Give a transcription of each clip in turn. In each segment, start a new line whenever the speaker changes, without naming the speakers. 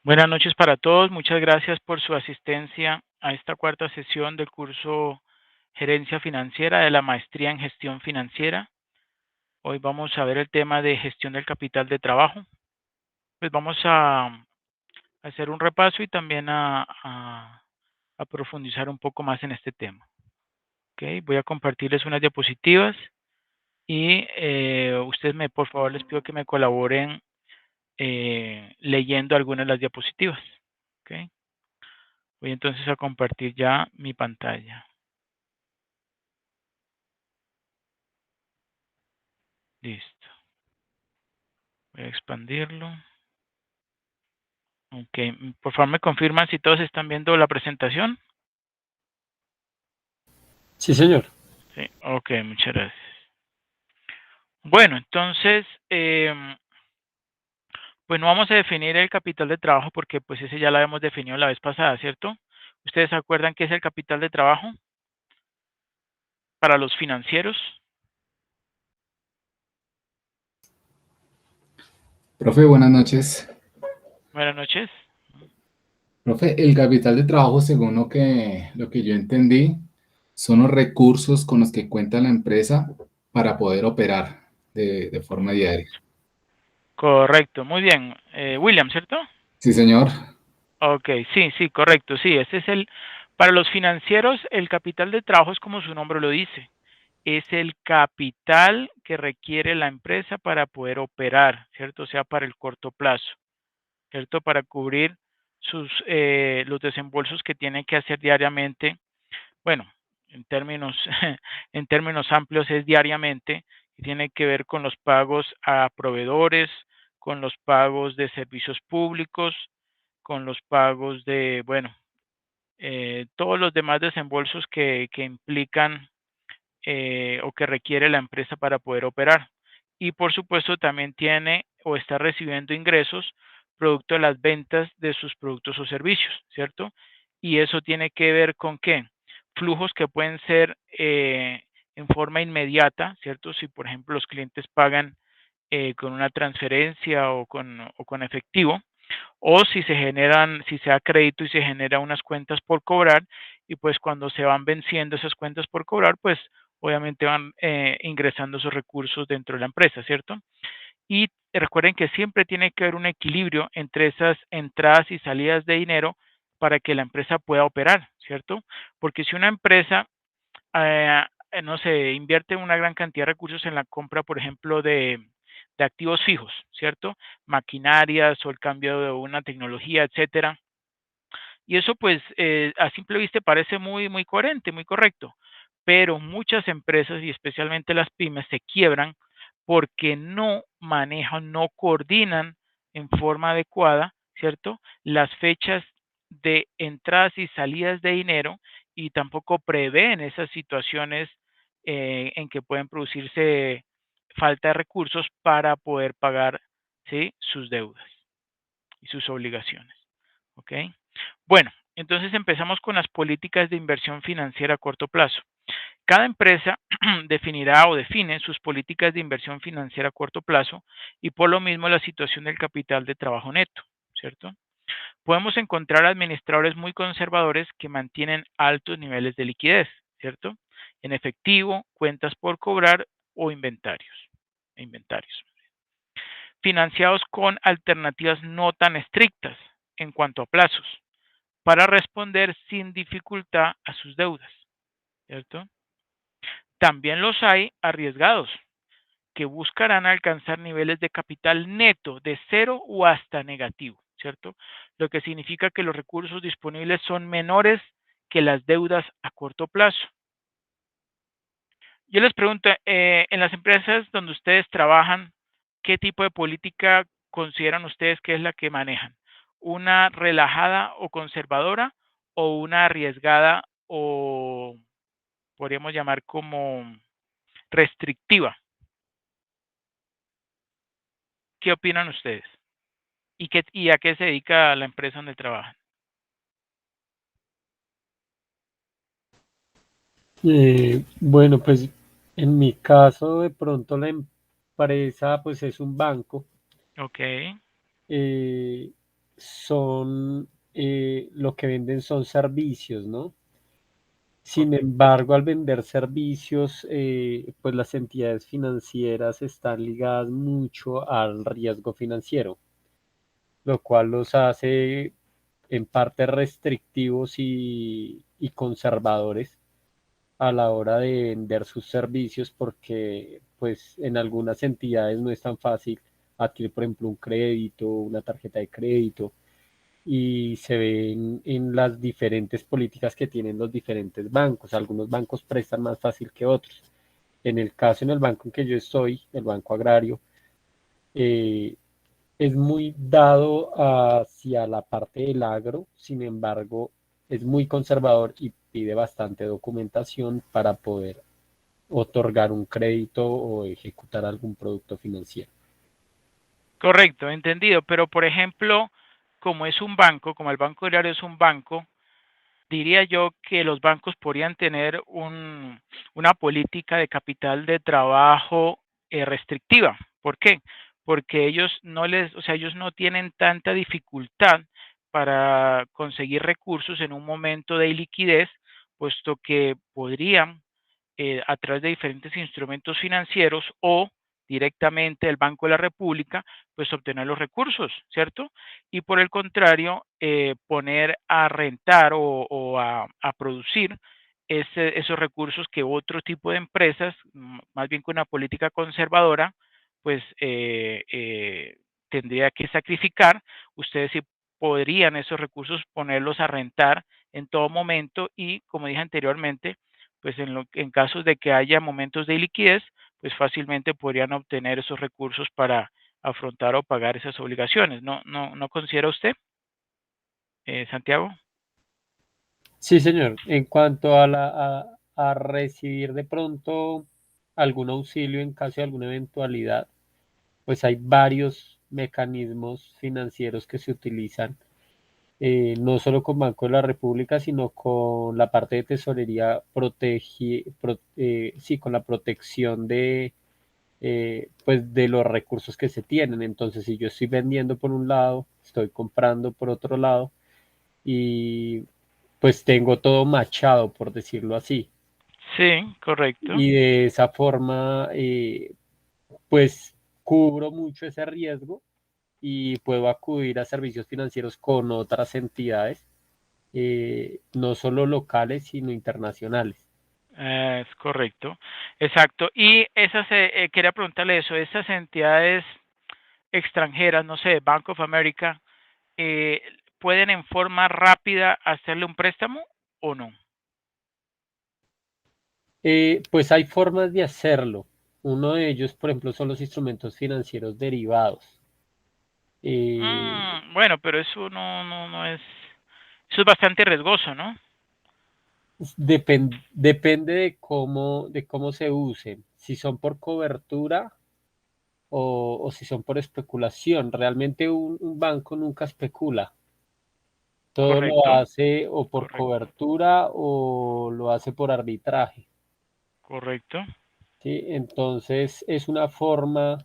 Buenas noches para todos. Muchas gracias por su asistencia a esta cuarta sesión del curso Gerencia Financiera de la Maestría en Gestión Financiera. Hoy vamos a ver el tema de gestión del capital de trabajo. Pues vamos a hacer un repaso y también a profundizar un poco más en este tema. Okay. Voy a compartirles unas diapositivas y ustedes por favor les pido que me colaboren leyendo algunas de las diapositivas. Okay. Voy entonces a compartir ya mi pantalla. Listo. Voy a expandirlo. Ok. Por favor me confirman si todos están viendo la presentación.
Sí, señor.
Sí. Ok, muchas gracias. Bueno, entonces, pues no vamos a definir el capital de trabajo porque pues ese ya lo habíamos definido la vez pasada, ¿cierto? ¿Ustedes se acuerdan qué es el capital de trabajo para los financieros?
Profe, buenas noches.
Buenas noches.
Profe, el capital de trabajo, según lo que yo entendí, son los recursos con los que cuenta la empresa para poder operar de forma diaria.
Correcto, muy bien. William, ¿cierto?
Sí, señor.
Ok, sí, correcto, sí. Para los financieros, el capital de trabajo es como su nombre lo dice. Es el capital que requiere la empresa para poder operar, ¿cierto? O sea, para el corto plazo, ¿cierto? Para cubrir los desembolsos que tiene que hacer diariamente. Bueno, en términos, en términos amplios es diariamente, y tiene que ver con los pagos a proveedores, con los pagos de servicios públicos, con los pagos de, bueno, todos los demás desembolsos que implican o que requiere la empresa para poder operar. Y por supuesto también tiene o está recibiendo ingresos producto de las ventas de sus productos o servicios, ¿cierto? Y eso tiene que ver con qué? Flujos que pueden ser en forma inmediata, ¿cierto? Si por ejemplo los clientes pagan con una transferencia o con efectivo, o si se da crédito y se genera unas cuentas por cobrar, y pues cuando se van venciendo esas cuentas por cobrar, pues obviamente van ingresando esos recursos dentro de la empresa, ¿cierto? Y recuerden que siempre tiene que haber un equilibrio entre esas entradas y salidas de dinero para que la empresa pueda operar, ¿cierto? Porque si una empresa, eh, no sé, invierte una gran cantidad de recursos en la compra, por ejemplo, de activos fijos, ¿cierto? Maquinarias o el cambio de una tecnología, etcétera. Y eso pues a simple vista parece muy coherente, muy correcto, pero muchas empresas y especialmente las pymes se quiebran porque no manejan, no coordinan en forma adecuada, ¿cierto? Las fechas de entradas y salidas de dinero y tampoco prevén esas situaciones en que pueden producirse falta de recursos para poder pagar, ¿sí?, sus deudas y sus obligaciones. ¿Ok? Bueno, entonces empezamos con las políticas de inversión financiera a corto plazo. Cada empresa definirá o define sus políticas de inversión financiera a corto plazo y por lo mismo la situación del capital de trabajo neto, ¿cierto? Podemos encontrar administradores muy conservadores que mantienen altos niveles de liquidez, ¿cierto? En efectivo, cuentas por cobrar o inventarios. Financiados con alternativas no tan estrictas en cuanto a plazos, para responder sin dificultad a sus deudas, ¿cierto? También los hay arriesgados, que buscarán alcanzar niveles de capital neto de cero o hasta negativo, ¿cierto? Lo que significa que los recursos disponibles son menores que las deudas a corto plazo. Yo les pregunto, en las empresas donde ustedes trabajan, ¿qué tipo de política consideran ustedes que es la que manejan? ¿Una relajada o conservadora o una arriesgada o podríamos llamar como restrictiva? ¿Qué opinan ustedes? ¿Y a qué se dedica la empresa donde trabajan?
Bueno, pues en mi caso, de pronto la empresa pues es un banco.
Ok,
eh, son, lo que venden son servicios, ¿no? Sin
Correcto.
embargo, al vender servicios, pues las entidades financieras están ligadas mucho al riesgo financiero, lo cual los hace en parte restrictivos y conservadores a la hora de vender sus servicios porque pues en algunas entidades no es tan fácil adquirir, por ejemplo, un crédito, una tarjeta de crédito y se ven en las diferentes políticas que tienen los diferentes bancos. Algunos bancos prestan más fácil que otros. En el caso, en el banco en que yo estoy, el Banco Agrario, eh, es muy dado hacia la parte del agro, sin embargo, es muy conservador y pide bastante documentación para poder otorgar un crédito o ejecutar algún producto financiero.
Correcto, entendido. Pero, por ejemplo, como es un banco, como el Banco Agrario es un banco, diría yo que los bancos podrían tener una política de capital de trabajo restrictiva. ¿Por qué? Porque ellos no les, o sea, ellos no tienen tanta dificultad para conseguir recursos en un momento de liquidez, puesto que podrían a través de diferentes instrumentos financieros o directamente del Banco de la República, pues obtener los recursos, ¿cierto? Y por el contrario, poner a rentar o a producir esos recursos que otro tipo de empresas, más bien con una política conservadora, pues tendría que sacrificar. Ustedes sí podrían esos recursos ponerlos a rentar en todo momento y, como dije anteriormente, pues en casos de que haya momentos de liquidez, pues fácilmente podrían obtener esos recursos para afrontar o pagar esas obligaciones. ¿No considera usted, Santiago?
Sí, señor. En cuanto a, a recibir de pronto algún auxilio en caso de alguna eventualidad, pues hay varios mecanismos financieros que se utilizan, no solo con Banco de la República, sino con la parte de tesorería, sí, con la protección de, pues de los recursos que se tienen. Entonces, si yo estoy vendiendo por un lado, estoy comprando por otro lado y pues tengo todo machado, por decirlo así.
Sí, correcto.
Y de esa forma, pues cubro mucho ese riesgo y puedo acudir a servicios financieros con otras entidades, no solo locales, sino internacionales.
Es correcto. Exacto. Y esas, quería preguntarle eso, esas entidades extranjeras, no sé, Bank of America, eh, ¿pueden en forma rápida hacerle un préstamo o no?
Pues hay formas de hacerlo. Uno de ellos, por ejemplo, son los instrumentos financieros derivados. Eh,
Bueno, pero eso no es, eso es bastante riesgoso, ¿no?
depende de cómo se usen, si son por cobertura o si son por especulación. Realmente un banco nunca especula. Todo lo
Correcto,
hace o por
correcto,
cobertura o lo hace por arbitraje.
correcto.
¿Sí? Entonces es una forma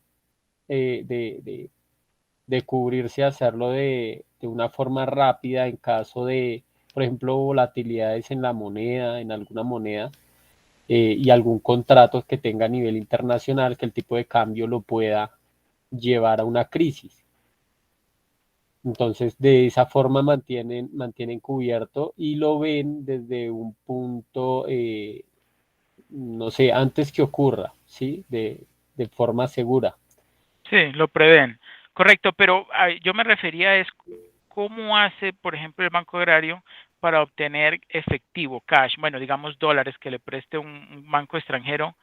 de cubrirse y hacerlo de una forma rápida en caso de, por ejemplo, volatilidades en la moneda, en alguna moneda, y algún contrato que tenga a nivel internacional que el tipo de cambio lo pueda llevar a una crisis. Entonces, de esa forma mantienen cubierto y lo ven desde un punto, no sé, antes que ocurra, ¿sí? De forma segura.
Sí, lo prevén. Correcto, pero yo me refería es cómo hace, por ejemplo, el Banco Agrario para obtener efectivo, cash, bueno, digamos dólares que le preste un banco extranjero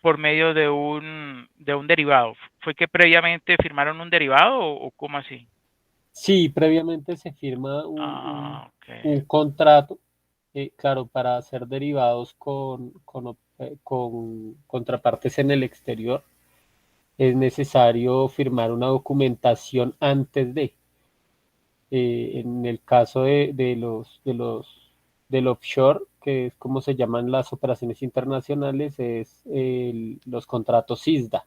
por medio de un derivado. ¿Fue que previamente firmaron un derivado o cómo así?
Sí, previamente se firma
Ok,
un contrato, claro, para hacer derivados con contrapartes en el exterior. Es necesario firmar una documentación antes de. En el caso del offshore, que es como se llaman las operaciones internacionales, es los contratos ISDA.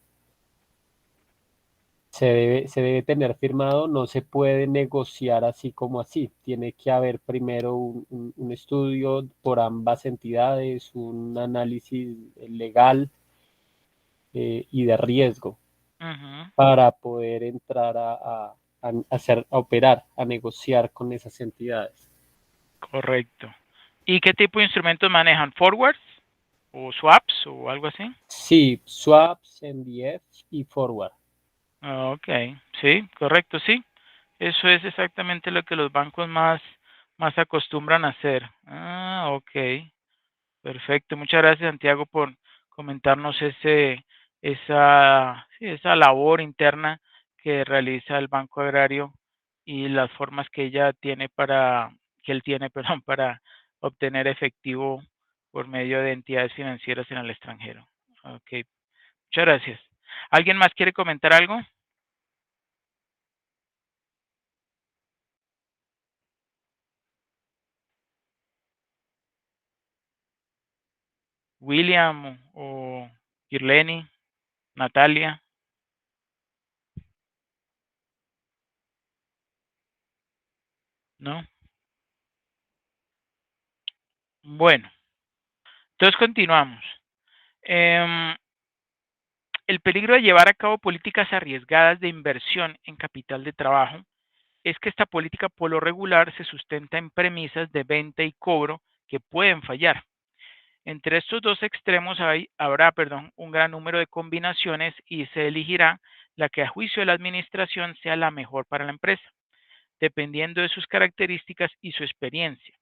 se debe tener firmado, no se puede negociar así como así. Tiene que haber primero un estudio por ambas entidades, un análisis legal y de riesgo
Ujú,
para poder entrar a operar, a negociar con esas entidades.
correcto. ¿Y qué tipo de instrumentos manejan? ¿Forwards o swaps o algo así?
Sí, swaps, NDF y forward.
Ah, ok, sí, correcto, sí. Eso es exactamente lo que los bancos más acostumbran a hacer. Ah, ok. Perfecto. Muchas gracias, Santiago, por comentarnos esa labor interna que realiza el Banco Agrario y las formas que él tiene, perdón, para obtener efectivo por medio de entidades financieras en el extranjero. Ok, muchas gracias. ¿Alguien más quiere comentar algo? William o Irleni, Natalia, ¿no? Bueno, entonces continuamos. Em, el peligro de llevar a cabo políticas arriesgadas de inversión en capital de trabajo es que esta política por lo regular se sustenta en premisas de venta y cobro que pueden fallar. Entre estos dos extremos habrá, un gran número de combinaciones y se elegirá la que a juicio de la administración sea la mejor para la empresa, dependiendo de sus características y su experiencia,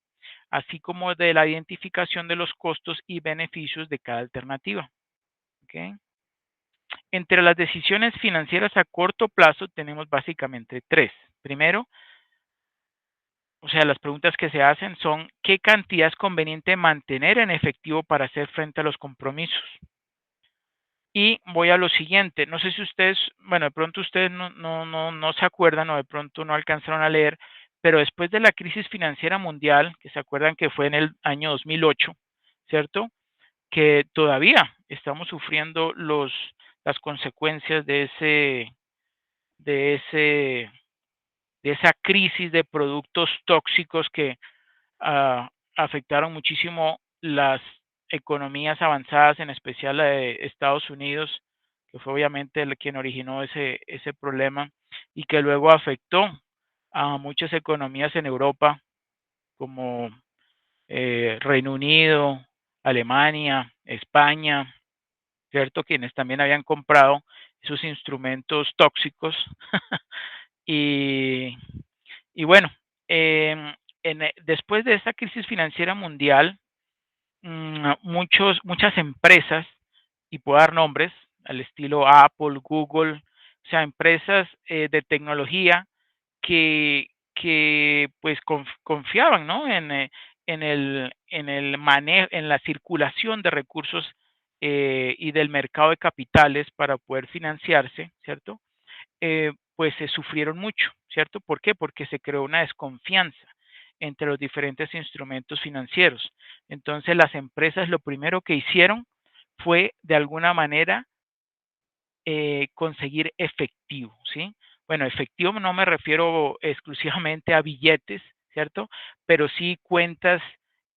así como de la identificación de los costos y beneficios de cada alternativa. ¿Ok? Entre las decisiones financieras a corto plazo tenemos básicamente tres. Primero, o sea, las preguntas que se hacen son, ¿qué cantidad es conveniente mantener en efectivo para hacer frente a los compromisos? Y voy a lo siguiente, no sé si ustedes, bueno, de pronto ustedes no se acuerdan o de pronto no alcanzaron a leer, pero después de la crisis financiera mundial, que se acuerdan que fue en el año 2008, ¿cierto? Que todavía estamos sufriendo las consecuencias de ese, de esa crisis de productos tóxicos que afectaron muchísimo las economías avanzadas, en especial la de Estados Unidos, que fue obviamente quien originó ese problema y que luego afectó a muchas economías en Europa, como Reino Unido, Alemania, España, ¿cierto? Quienes también habían comprado esos instrumentos tóxicos. y, y bueno, eh, después de esta crisis financiera mundial, muchas empresas, y puedo dar nombres, al estilo Apple, Google, o sea, empresas de tecnología que pues confiaban, ¿no? En el manejo, en la circulación de recursos y del mercado de capitales para poder financiarse, ¿cierto? Pues se sufrieron mucho, ¿cierto? ¿Por qué? Porque se creó una desconfianza entre los diferentes instrumentos financieros. Entonces las empresas lo primero que hicieron fue de alguna manera conseguir efectivo, ¿sí? Bueno, efectivo no me refiero exclusivamente a billetes, ¿cierto? Pero sí cuentas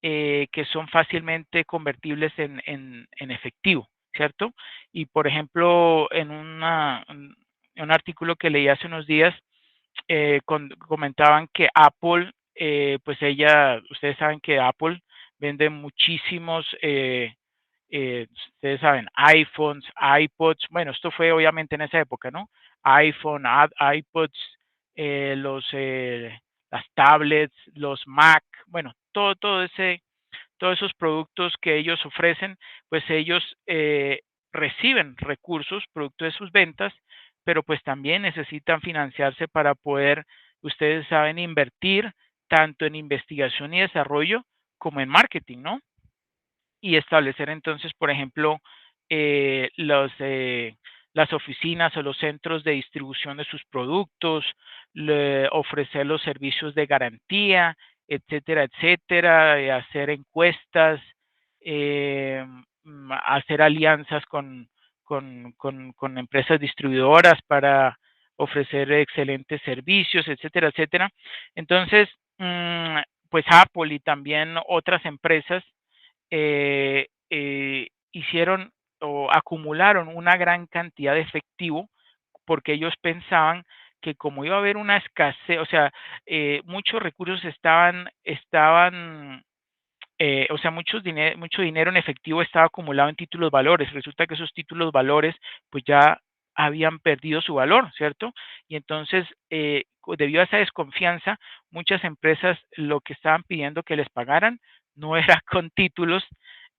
que son fácilmente convertibles en efectivo, ¿cierto? Y por ejemplo, en un artículo que leí hace unos días, comentaban que Apple, pues ustedes saben que Apple vende muchísimos ustedes saben, iPhones, iPods, bueno, esto fue obviamente en esa época, ¿no? iPhone, iPods, las tablets, los Mac, bueno, todos esos productos que ellos ofrecen, pues ellos reciben recursos producto de sus ventas, pero pues también necesitan financiarse para poder, ustedes saben, invertir tanto en investigación y desarrollo como en marketing, ¿no? Y establecer entonces, por ejemplo, las oficinas o los centros de distribución de sus productos, ofrecer los servicios de garantía, etcétera, etcétera, hacer encuestas, hacer alianzas con empresas distribuidoras ofrecer excelentes servicios, etcétera, etcétera. Entonces, pues Apple y también otras empresas hicieron o acumularon una gran cantidad de efectivo porque ellos pensaban que como iba a haber una escasez, o sea, muchos recursos o sea, mucho dinero en efectivo estaba acumulado en títulos valores. Resulta que esos títulos valores pues ya habían perdido su valor, ¿cierto? Y entonces, debido a esa desconfianza, muchas empresas lo que estaban pidiendo que les pagaran no era con títulos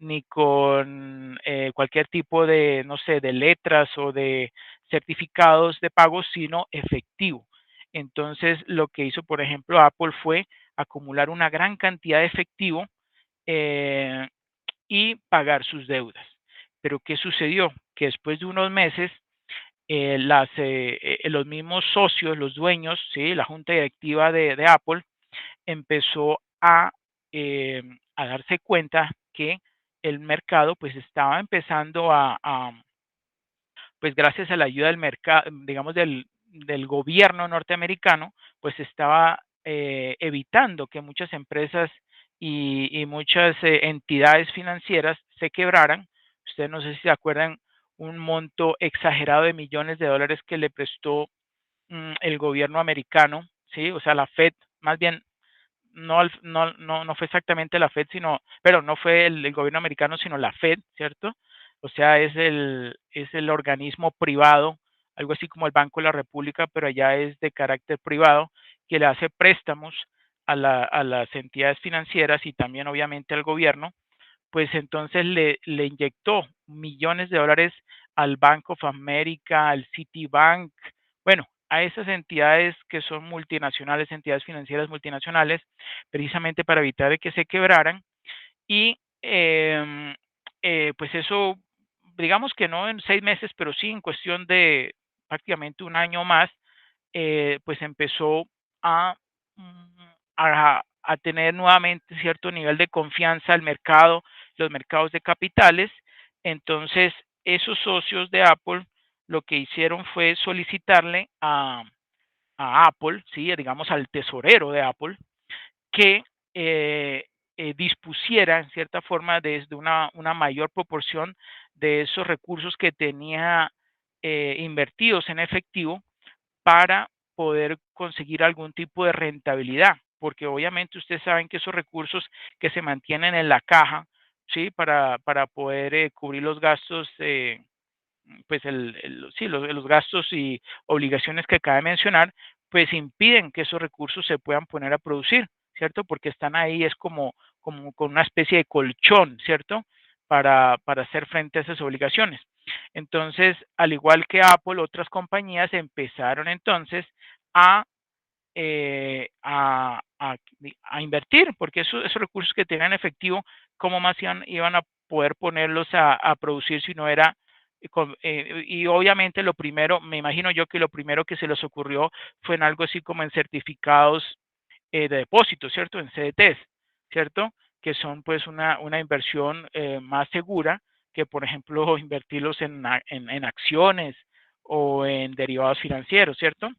ni con cualquier tipo de, no sé, de letras o de certificados de pago, sino efectivo. Entonces, lo que hizo, por ejemplo, Apple fue acumular una gran cantidad de efectivo eh, y pagar sus deudas. Pero ¿qué sucedió? Que después de unos meses, los mismos socios, los dueños, ¿sí? La junta directiva de Apple empezó a darse cuenta que el mercado pues estaba empezando pues gracias a la ayuda del mercado, digamos, del gobierno norteamericano, pues estaba evitando que muchas empresas y muchas entidades financieras se quebraran. Ustedes no sé si se acuerdan un monto exagerado de millones de dólares que le prestó el gobierno americano, ¿sí? O sea, la Fed, más bien no fue exactamente la Fed, sino, pero no fue el gobierno americano, sino la Fed, ¿cierto? O sea, es el organismo privado, algo así como el Banco de la República, pero allá es de carácter privado, que le hace préstamos a las entidades financieras y también obviamente al gobierno, pues entonces le inyectó millones de dólares al Bank of America, al Citibank, bueno, a esas entidades que son multinacionales, entidades financieras multinacionales, precisamente para evitar de que se quebraran. Y pues eso, digamos que no en 6 meses, pero sí en cuestión de prácticamente un año más, pues empezó a, a tener nuevamente cierto nivel de confianza al mercado, los mercados de capitales. Entonces, esos socios de Apple lo que hicieron fue solicitarle a Apple, sí, digamos al tesorero de Apple, que dispusiera en cierta forma desde una mayor proporción de esos recursos que tenía invertidos en efectivo para poder conseguir algún tipo de rentabilidad, porque obviamente ustedes saben que esos recursos que se mantienen en la caja, ¿sí? Para poder cubrir los gastos, pues sí, los gastos y obligaciones que acaba de mencionar, pues impiden que esos recursos se puedan poner a producir, ¿cierto? Porque están ahí, es como con una especie de colchón, ¿cierto? Para hacer frente a esas obligaciones. Entonces, al igual que Apple, otras compañías empezaron entonces a, a invertir, porque esos recursos que tenían efectivo, ¿cómo más iban a poder ponerlos a producir si no era y obviamente lo primero, me imagino yo que lo primero que se les ocurrió fue en algo así como en certificados de depósito, ¿cierto? En CDTs, ¿cierto? Que son pues una inversión más segura que, por ejemplo, invertirlos en acciones o en derivados financieros, ¿cierto?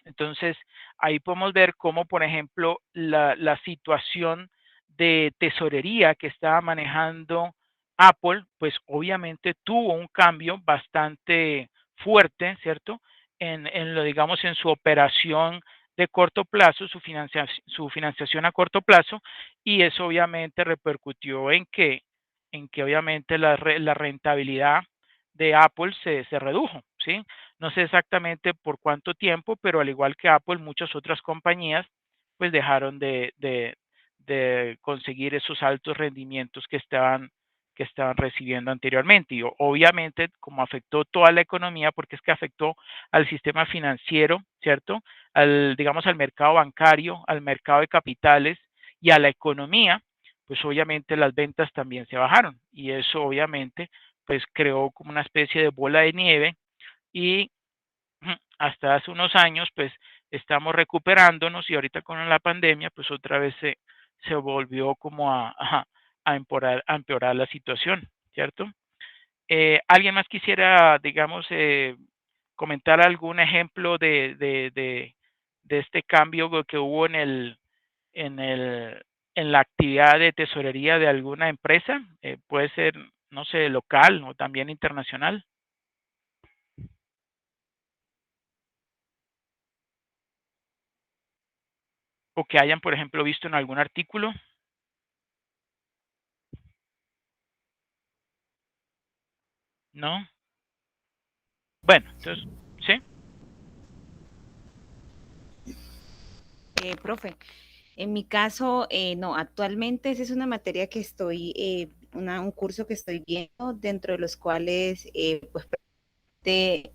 Entonces, ahí podemos ver cómo, por ejemplo, la situación de tesorería que estaba manejando Apple, pues obviamente tuvo un cambio bastante fuerte, ¿cierto? En lo, digamos, en su operación de corto plazo, su financiación a corto plazo, y eso obviamente repercutió en que obviamente la rentabilidad de Apple se redujo, ¿sí? No sé exactamente por cuánto tiempo, pero al igual que Apple, muchas otras compañías pues dejaron de conseguir esos altos rendimientos que estaban recibiendo anteriormente. Y obviamente, como afectó toda la economía, porque es que afectó al sistema financiero, ¿cierto? Digamos, al mercado bancario, al mercado de capitales y a la economía, pues obviamente las ventas también se bajaron. Y eso obviamente pues creó como una especie de bola de nieve y hasta hace unos años pues estamos recuperándonos y ahorita con la pandemia pues otra vez se volvió como a empeorar la situación, ¿cierto? ¿Alguien más quisiera, digamos, comentar algún ejemplo de este cambio que hubo en el, en la actividad de tesorería de alguna empresa? Puede ser, no sé, local o también internacional. O que hayan, por ejemplo, visto en algún artículo. ¿No? Bueno, entonces, ¿sí?
Profe, en mi caso, no, actualmente esa es una materia que estoy, un curso que estoy viendo, dentro de los cuales, pues, de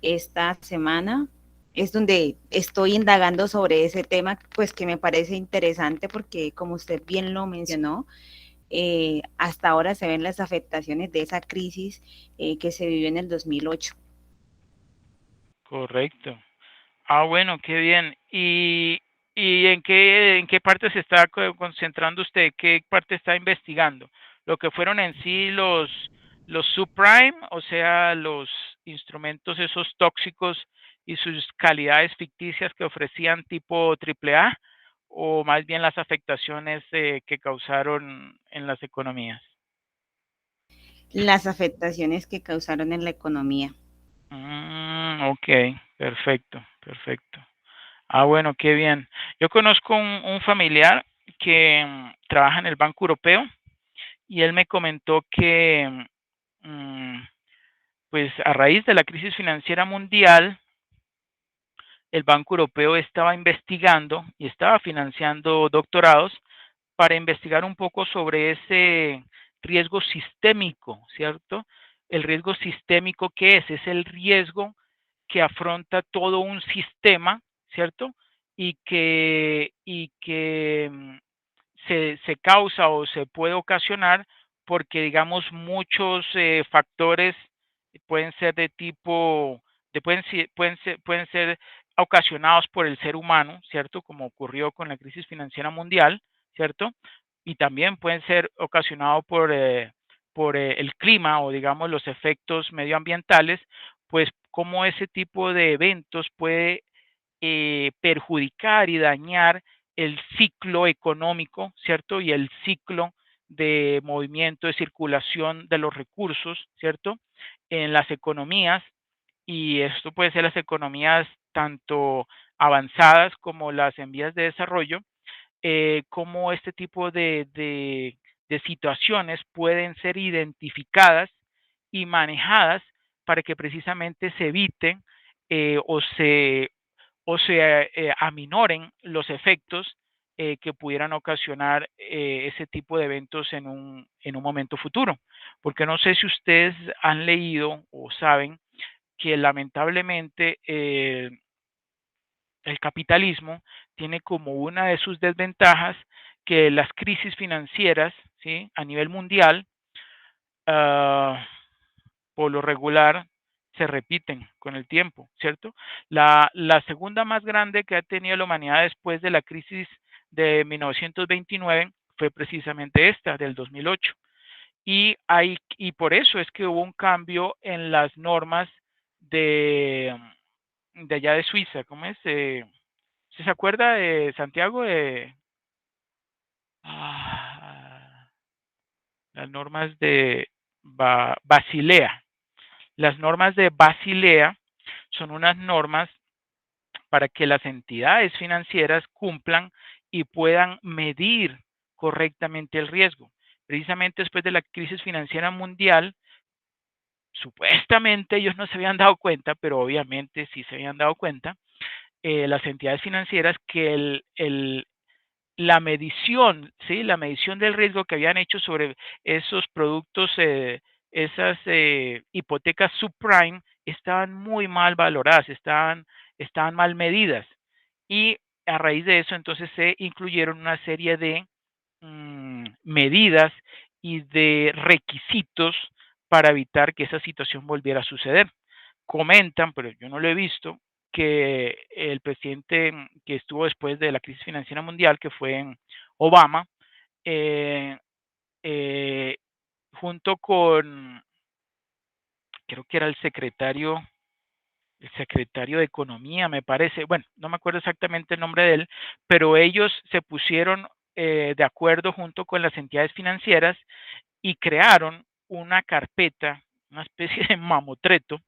esta semana es donde estoy indagando sobre ese tema, pues que me parece interesante porque, como usted bien lo mencionó, hasta ahora se ven las afectaciones de esa crisis que se vivió en el 2008.
Correcto. Ah, bueno, qué bien. ¿Y en qué parte se está concentrando usted? ¿Qué parte está investigando? Lo que fueron en sí los subprime, o sea, los instrumentos esos tóxicos y sus calidades ficticias que ofrecían tipo AAA, o más bien las afectaciones que causaron en las economías.
Las afectaciones que causaron en la economía.
Ok, perfecto, perfecto. Ah, bueno, qué bien. Yo conozco un familiar que trabaja en el Banco Europeo y él me comentó que, mm, pues a raíz de la crisis financiera mundial, el Banco Europeo estaba investigando y estaba financiando doctorados para investigar un poco sobre ese riesgo sistémico, ¿cierto? El riesgo sistémico, ¿qué es? Es el riesgo que afronta todo un sistema, ¿cierto? Y que se causa o se puede ocasionar porque, digamos, muchos factores pueden ser de tipo, pueden ser ocasionados por el ser humano, ¿cierto? Como ocurrió con la crisis financiera mundial, ¿cierto? Y también pueden ser ocasionados por el clima o, digamos, los efectos medioambientales, pues cómo ese tipo de eventos puede perjudicar y dañar el ciclo económico, ¿cierto? Y el ciclo de movimiento, de circulación de los recursos, ¿cierto? En las economías, y esto puede ser las economías tanto avanzadas como las en vías de desarrollo, cómo este tipo de situaciones pueden ser identificadas y manejadas para que precisamente se eviten eh, o se aminoren los efectos que pudieran ocasionar ese tipo de eventos en un momento futuro. Porque no sé si ustedes han leído o saben que lamentablemente el capitalismo tiene como una de sus desventajas que las crisis financieras, ¿sí? A nivel mundial, ah, por lo regular se repiten con el tiempo, ¿cierto? La segunda más grande que ha tenido la humanidad después de la crisis de 1929 fue precisamente esta, del 2008. Y por eso es que hubo un cambio en las normas de, de allá de Suiza. ¿Cómo es? ¿Sí se acuerda de Santiago? Ah, las normas de Basilea. Las normas de Basilea son unas normas para que las entidades financieras cumplan y puedan medir correctamente el riesgo. Precisamente después de la crisis financiera mundial, supuestamente ellos no se habían dado cuenta, pero obviamente sí se habían dado cuenta, las entidades financieras, que la medición, ¿sí? La medición del riesgo que habían hecho sobre esos productos, esas hipotecas subprime, estaban muy mal valoradas, estaban mal medidas. Y a raíz de eso, entonces se incluyeron una serie de medidas y de requisitos para evitar que esa situación volviera a suceder. Comentan, pero yo no lo he visto, que el presidente que estuvo después de la crisis financiera mundial, que fue Obama, eh, eh, junto con, creo que era el secretario, el secretario de Economía, me parece, bueno, no me acuerdo exactamente el nombre de él, pero ellos se pusieron de acuerdo junto con las entidades financieras y crearon una carpeta, una especie de mamotreto,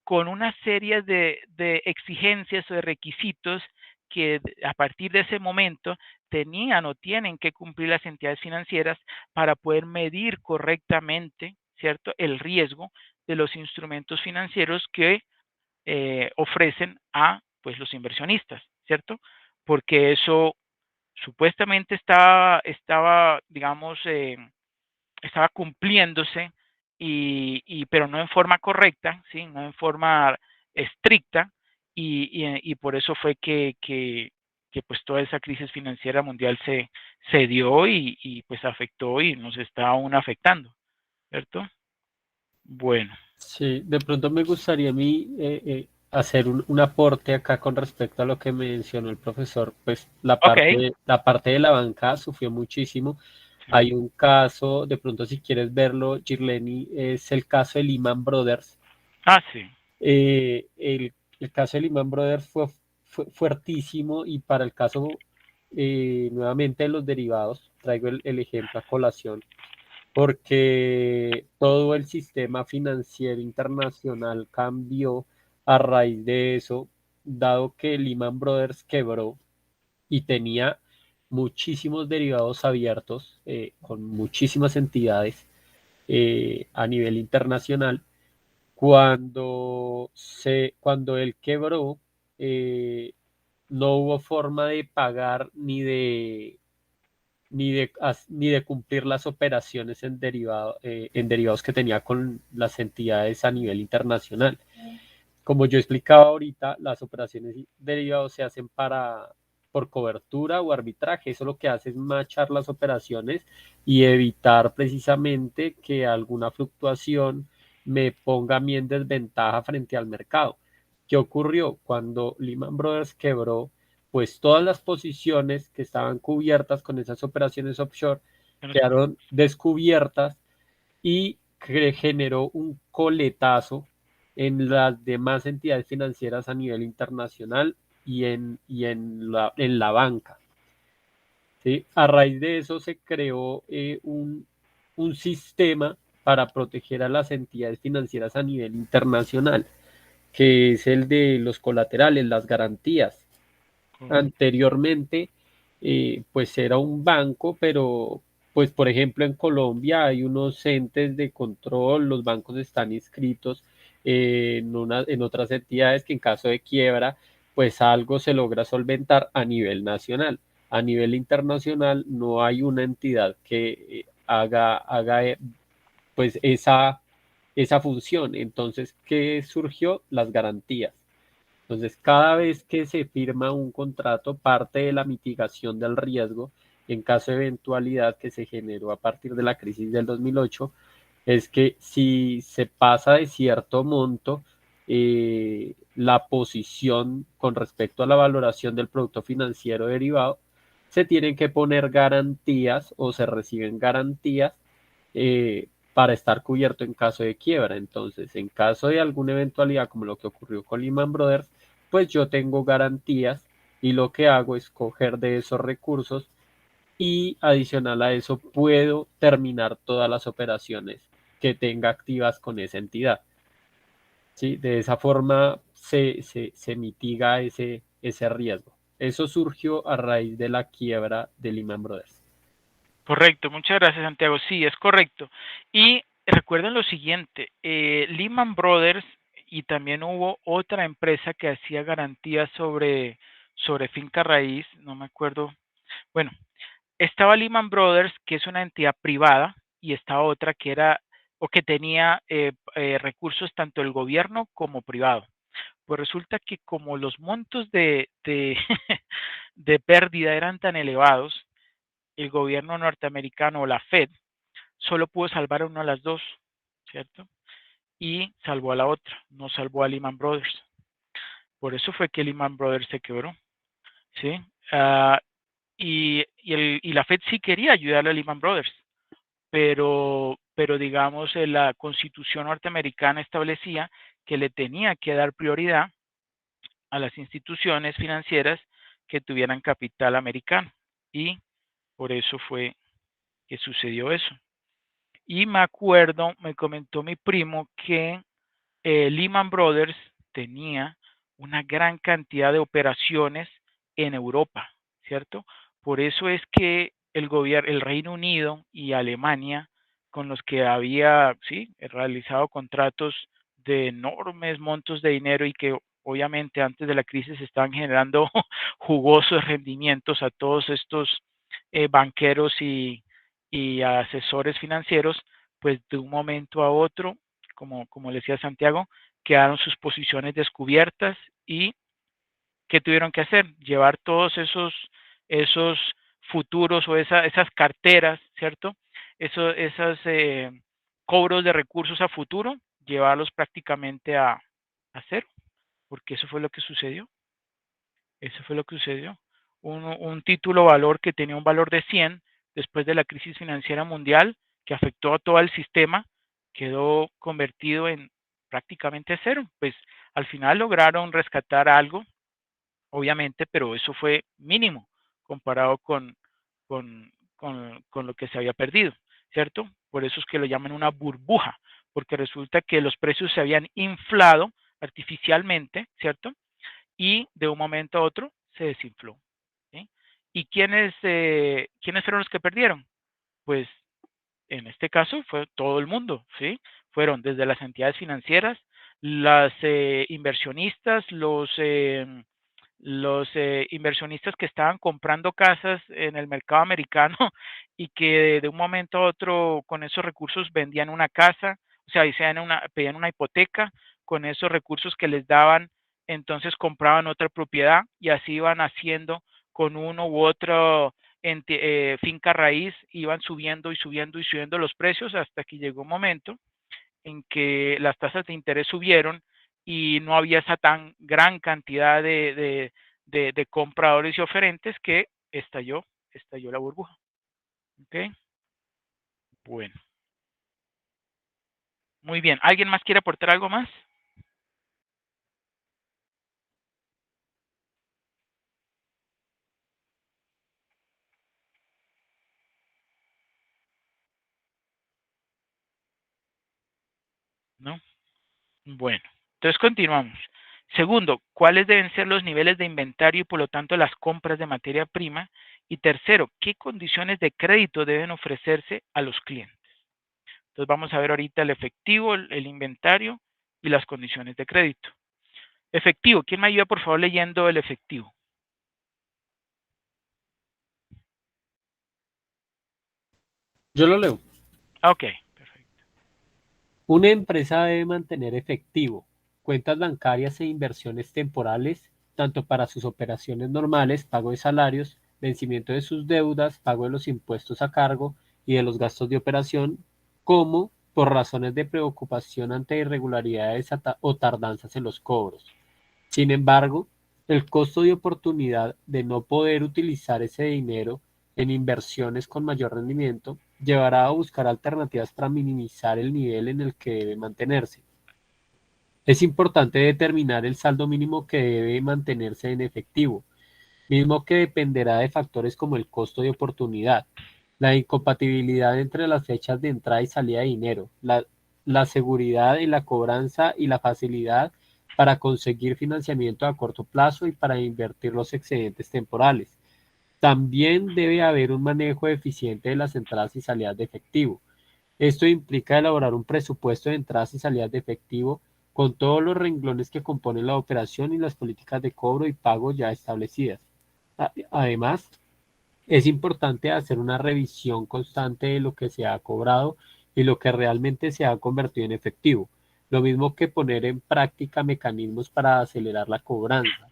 con una serie de exigencias o de requisitos que a partir de ese momento tenían o tienen que cumplir las entidades financieras para poder medir correctamente, ¿cierto?, el riesgo de los instrumentos financieros que ofrecen a pues los inversionistas, ¿cierto? Porque eso supuestamente estaba digamos, estaba cumpliéndose pero no en forma correcta, ¿sí? No en forma estricta y por eso fue que pues toda esa crisis financiera mundial se dio y pues afectó y nos está aún afectando, ¿cierto? Bueno,
Sí, de pronto me gustaría a mí hacer un aporte acá con respecto a lo que mencionó el profesor. Pues
ok.
la parte de la banca sufrió muchísimo.
Sí.
Hay un caso, de pronto si quieres verlo, Girleni, es el caso de Lehman Brothers.
Ah, sí.
El caso de Lehman Brothers fue fuertísimo y para el caso nuevamente de los derivados, traigo el ejemplo a colación porque todo el sistema financiero internacional cambió a raíz de eso, dado que Lehman Brothers quebró y tenía muchísimos derivados abiertos con muchísimas entidades a nivel internacional. Cuando él quebró, eh, no hubo forma de pagar ni de cumplir las operaciones en derivados que tenía con las entidades a nivel internacional. Como yo explicaba ahorita, las operaciones derivados se hacen por cobertura o arbitraje. Eso lo que hace es machar las operaciones y evitar precisamente que alguna fluctuación me ponga a mí en desventaja frente al mercado. ¿Qué ocurrió? Cuando Lehman Brothers quebró, pues todas las posiciones que estaban cubiertas con esas operaciones offshore quedaron descubiertas y generó un coletazo en las demás entidades financieras a nivel internacional en la banca. ¿Sí? A raíz de eso se creó un sistema para proteger a las entidades financieras a nivel internacional, que es el de los colaterales, las garantías. Anteriormente, pues era un banco, pero pues por ejemplo en Colombia hay unos entes de control, los bancos están inscritos en otras entidades que en caso de quiebra, pues algo se logra solventar a nivel nacional. A nivel internacional no hay una entidad que haga pues esa función. Entonces, ¿qué surgió? Las garantías. Entonces, cada vez que se firma un contrato, parte de la mitigación del riesgo, en caso de eventualidad que se generó a partir de la crisis del 2008, es que si se pasa de cierto monto, la posición con respecto a la valoración del producto financiero derivado, se tienen que poner garantías o se reciben garantías para estar cubierto en caso de quiebra. Entonces, en caso de alguna eventualidad como lo que ocurrió con Lehman Brothers, pues yo tengo garantías y lo que hago es coger de esos recursos y adicional a eso puedo terminar todas las operaciones que tenga activas con esa entidad. ¿Sí? De esa forma se mitiga ese riesgo. Eso surgió a raíz de la quiebra de Lehman Brothers.
Correcto, muchas gracias Santiago. Sí, es correcto. Y recuerden lo siguiente, Lehman Brothers y también hubo otra empresa que hacía garantías sobre finca raíz, no me acuerdo. Bueno, estaba Lehman Brothers, que es una entidad privada, y estaba otra que era o que tenía recursos tanto el gobierno como privado. Pues resulta que como los montos de pérdida eran tan elevados, el gobierno norteamericano o la Fed solo pudo salvar a una de las dos, ¿cierto? Y salvó a la otra, no salvó a Lehman Brothers. Por eso fue que Lehman Brothers se quebró, ¿sí? Y la Fed sí quería ayudar a Lehman Brothers, pero digamos, la constitución norteamericana establecía que le tenía que dar prioridad a las instituciones financieras que tuvieran capital americano. Y por eso fue que sucedió eso. Y me acuerdo, me comentó mi primo que Lehman Brothers tenía una gran cantidad de operaciones en Europa, ¿cierto? Por eso es que el gobierno, el Reino Unido y Alemania, con los que había, sí, realizado contratos de enormes montos de dinero y que obviamente antes de la crisis estaban generando jugosos rendimientos a todos estos banqueros y asesores financieros, pues de un momento a otro, como le decía Santiago, quedaron sus posiciones descubiertas y ¿qué tuvieron que hacer? Llevar todos esos futuros o esas carteras, ¿cierto? Esos cobros de recursos a futuro, llevarlos prácticamente a cero, porque eso fue lo que sucedió. Eso fue lo que sucedió. Un título valor que tenía un valor de 100 después de la crisis financiera mundial que afectó a todo el sistema, quedó convertido en prácticamente cero. Pues al final lograron rescatar algo, obviamente, pero eso fue mínimo comparado con lo que se había perdido, ¿cierto? Por eso es que lo llaman una burbuja, porque resulta que los precios se habían inflado artificialmente, ¿cierto? Y de un momento a otro se desinfló. ¿Sí? ¿Y quiénes fueron los que perdieron? Pues en este caso fue todo el mundo, ¿sí? Fueron desde las entidades financieras, las inversionistas, los inversionistas que estaban comprando casas en el mercado americano y que de un momento a otro con esos recursos vendían una casa, o sea, pedían una hipoteca, con esos recursos que les daban, entonces compraban otra propiedad y así iban haciendo con uno u otro finca raíz, iban subiendo y subiendo y subiendo los precios hasta que llegó un momento en que las tasas de interés subieron y no había esa tan gran cantidad de compradores y oferentes que estalló la burbuja. ¿Ok? Bueno, muy bien. ¿Alguien más quiere aportar algo más? ¿No? Bueno, entonces continuamos. Segundo, ¿cuáles deben ser los niveles de inventario y por lo tanto las compras de materia prima? Y tercero, ¿qué condiciones de crédito deben ofrecerse a los clientes? Entonces vamos a ver ahorita el efectivo, el inventario y las condiciones de crédito. Efectivo, ¿quién me ayuda por favor leyendo el efectivo?
Yo lo leo.
Ok, perfecto.
Una empresa debe mantener efectivo, cuentas bancarias e inversiones temporales, tanto para sus operaciones normales, pago de salarios, vencimiento de sus deudas, pago de los impuestos a cargo y de los gastos de operación, como por razones de preocupación ante irregularidades o tardanzas en los cobros. Sin embargo, el costo de oportunidad de no poder utilizar ese dinero en inversiones con mayor rendimiento llevará a buscar alternativas para minimizar el nivel en el que debe mantenerse. Es importante determinar el saldo mínimo que debe mantenerse en efectivo, mismo que dependerá de factores como el costo de oportunidad, la incompatibilidad entre las fechas de entrada y salida de dinero, la seguridad en la cobranza y la facilidad para conseguir financiamiento a corto plazo y para invertir los excedentes temporales. También debe haber un manejo eficiente de las entradas y salidas de efectivo. Esto implica elaborar un presupuesto de entradas y salidas de efectivo con todos los renglones que componen la operación y las políticas de cobro y pago ya establecidas. Además, es importante hacer una revisión constante de lo que se ha cobrado y lo que realmente se ha convertido en efectivo, lo mismo que poner en práctica mecanismos para acelerar la cobranza,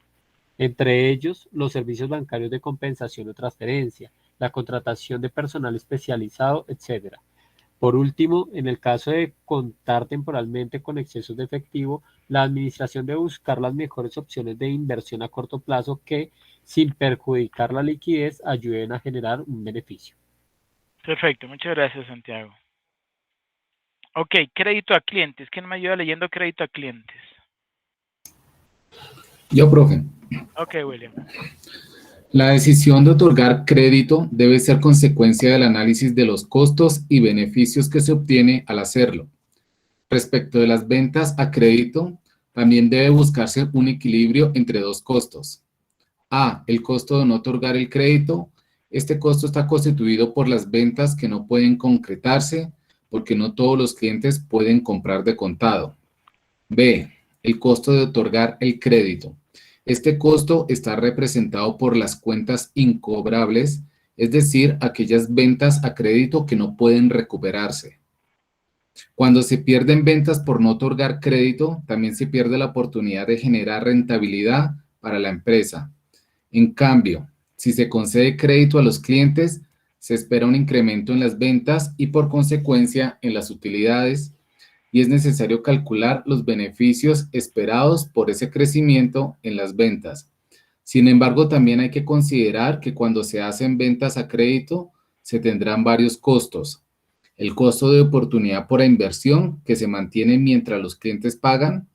entre ellos los servicios bancarios de compensación o transferencia, la contratación de personal especializado, etc. Por último, en el caso de contar temporalmente con excesos de efectivo, la administración debe buscar las mejores opciones de inversión a corto plazo que, sin perjudicar la liquidez, ayuden a generar un beneficio.
Perfecto, muchas gracias Santiago. Ok, crédito a clientes. ¿Quién me ayuda leyendo crédito a clientes?
Yo, profe.
Ok, William.
La decisión de otorgar crédito debe ser consecuencia del análisis de los costos y beneficios que se obtiene al hacerlo. Respecto de las ventas a crédito, también debe buscarse un equilibrio entre dos costos. A, el costo de no otorgar el crédito. Este costo está constituido por las ventas que no pueden concretarse porque no todos los clientes pueden comprar de contado. B, el costo de otorgar el crédito. Este costo está representado por las cuentas incobrables, es decir, aquellas ventas a crédito que no pueden recuperarse. Cuando se pierden ventas por no otorgar crédito, también se pierde la oportunidad de generar rentabilidad para la empresa. En cambio, si se concede crédito a los clientes, se espera un incremento en las ventas y por consecuencia en las utilidades, y es necesario calcular los beneficios esperados por ese crecimiento en las ventas. Sin embargo, también hay que considerar que cuando se hacen ventas a crédito, se tendrán varios costos. El costo de oportunidad por la inversión, que se mantiene mientras los clientes pagan,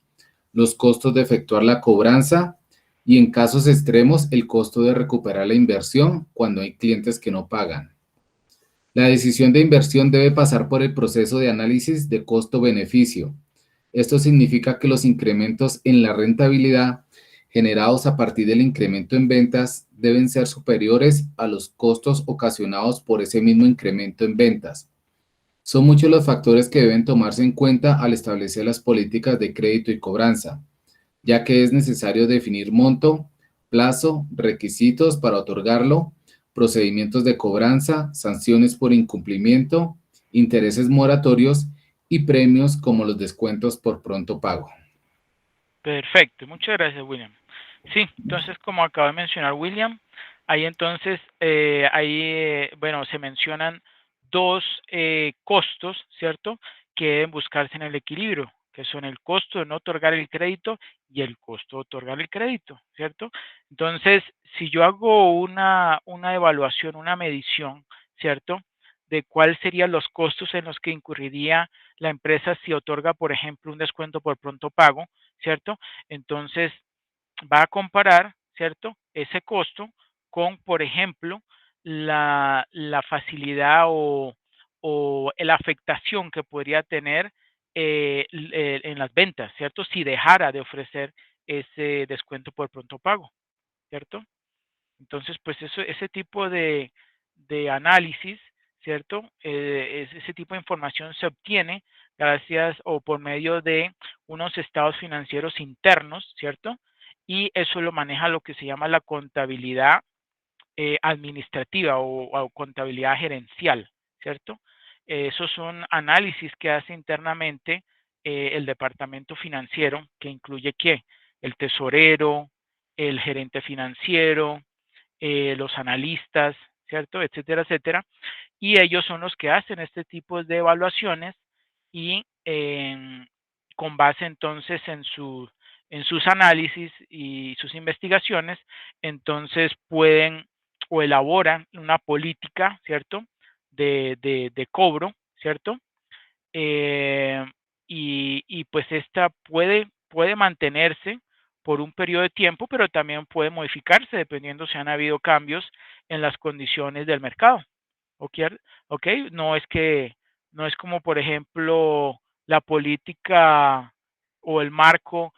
los costos de efectuar la cobranza y en casos extremos el costo de recuperar la inversión cuando hay clientes que no pagan. La decisión de inversión debe pasar por el proceso de análisis de costo-beneficio. Esto significa que los incrementos en la rentabilidad generados a partir del incremento en ventas deben ser superiores a los costos ocasionados por ese mismo incremento en ventas. Son muchos los factores que deben tomarse en cuenta al establecer las políticas de crédito y cobranza, ya que es necesario definir monto, plazo, requisitos para otorgarlo, procedimientos de cobranza, sanciones por incumplimiento, intereses moratorios y premios como los descuentos por pronto pago.
Perfecto, muchas gracias, William. Sí, entonces como acaba de mencionar William, ahí entonces, bueno, se mencionan dos costos, ¿cierto? Que deben buscarse en el equilibrio, que son el costo de no otorgar el crédito y el costo de otorgar el crédito, ¿cierto? Entonces, si yo hago una evaluación, una medición, ¿cierto? De cuáles serían los costos en los que incurriría la empresa si otorga, por ejemplo, un descuento por pronto pago, ¿cierto? Entonces, va a comparar, ¿cierto? Ese costo con, por ejemplo, la facilidad o la afectación que podría tener en las ventas, ¿cierto? Si dejara de ofrecer ese descuento por pronto pago, ¿cierto? Entonces, pues ese tipo de análisis, ¿cierto? Ese tipo de información se obtiene gracias o por medio de unos estados financieros internos, ¿cierto? Y eso lo maneja lo que se llama la contabilidad administrativa o contabilidad gerencial, ¿cierto? Esos son análisis que hace internamente el departamento financiero, que incluye ¿qué? El tesorero, el gerente financiero, los analistas, ¿cierto? Etcétera, etcétera. Y ellos son los que hacen este tipo de evaluaciones y con base entonces en sus análisis y sus investigaciones, entonces pueden o elaboran una política, ¿cierto? De cobro, ¿cierto? Eh, y pues esta puede mantenerse por un periodo de tiempo, pero también puede modificarse dependiendo si han habido cambios en las condiciones del mercado. ¿Ok? ¿Ok? No es como, por ejemplo, la política o el marco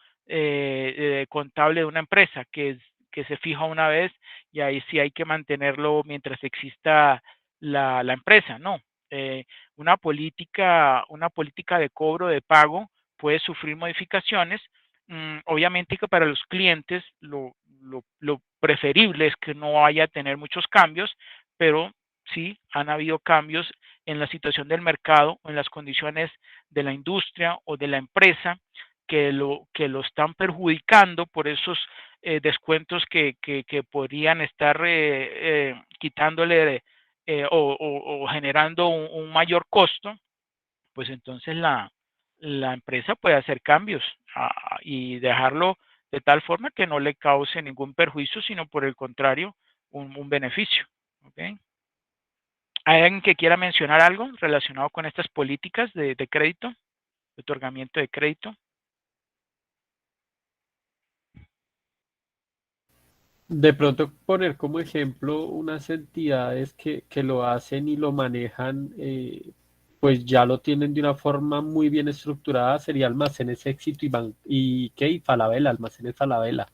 contable de una empresa que se fija una vez y ahí sí hay que mantenerlo mientras exista la empresa. No. Eh, una política de cobro de pago puede sufrir modificaciones. Obviamente que para los clientes lo preferible es que no haya tener muchos cambios, pero sí han habido cambios en la situación del mercado o en las condiciones de la industria o de la empresa que lo están perjudicando por esos descuentos que podrían estar quitándole o generando un mayor costo, pues entonces la empresa puede hacer cambios y dejarlo de tal forma que no le cause ningún perjuicio, sino por el contrario, un beneficio. ¿Okay? ¿Hay alguien que quiera mencionar algo relacionado con estas políticas de crédito, de otorgamiento de crédito?
De pronto poner como ejemplo unas entidades que lo hacen y lo manejan, pues ya lo tienen de una forma muy bien estructurada, sería Almacenes Éxito y Falabella, Almacenes Falabella,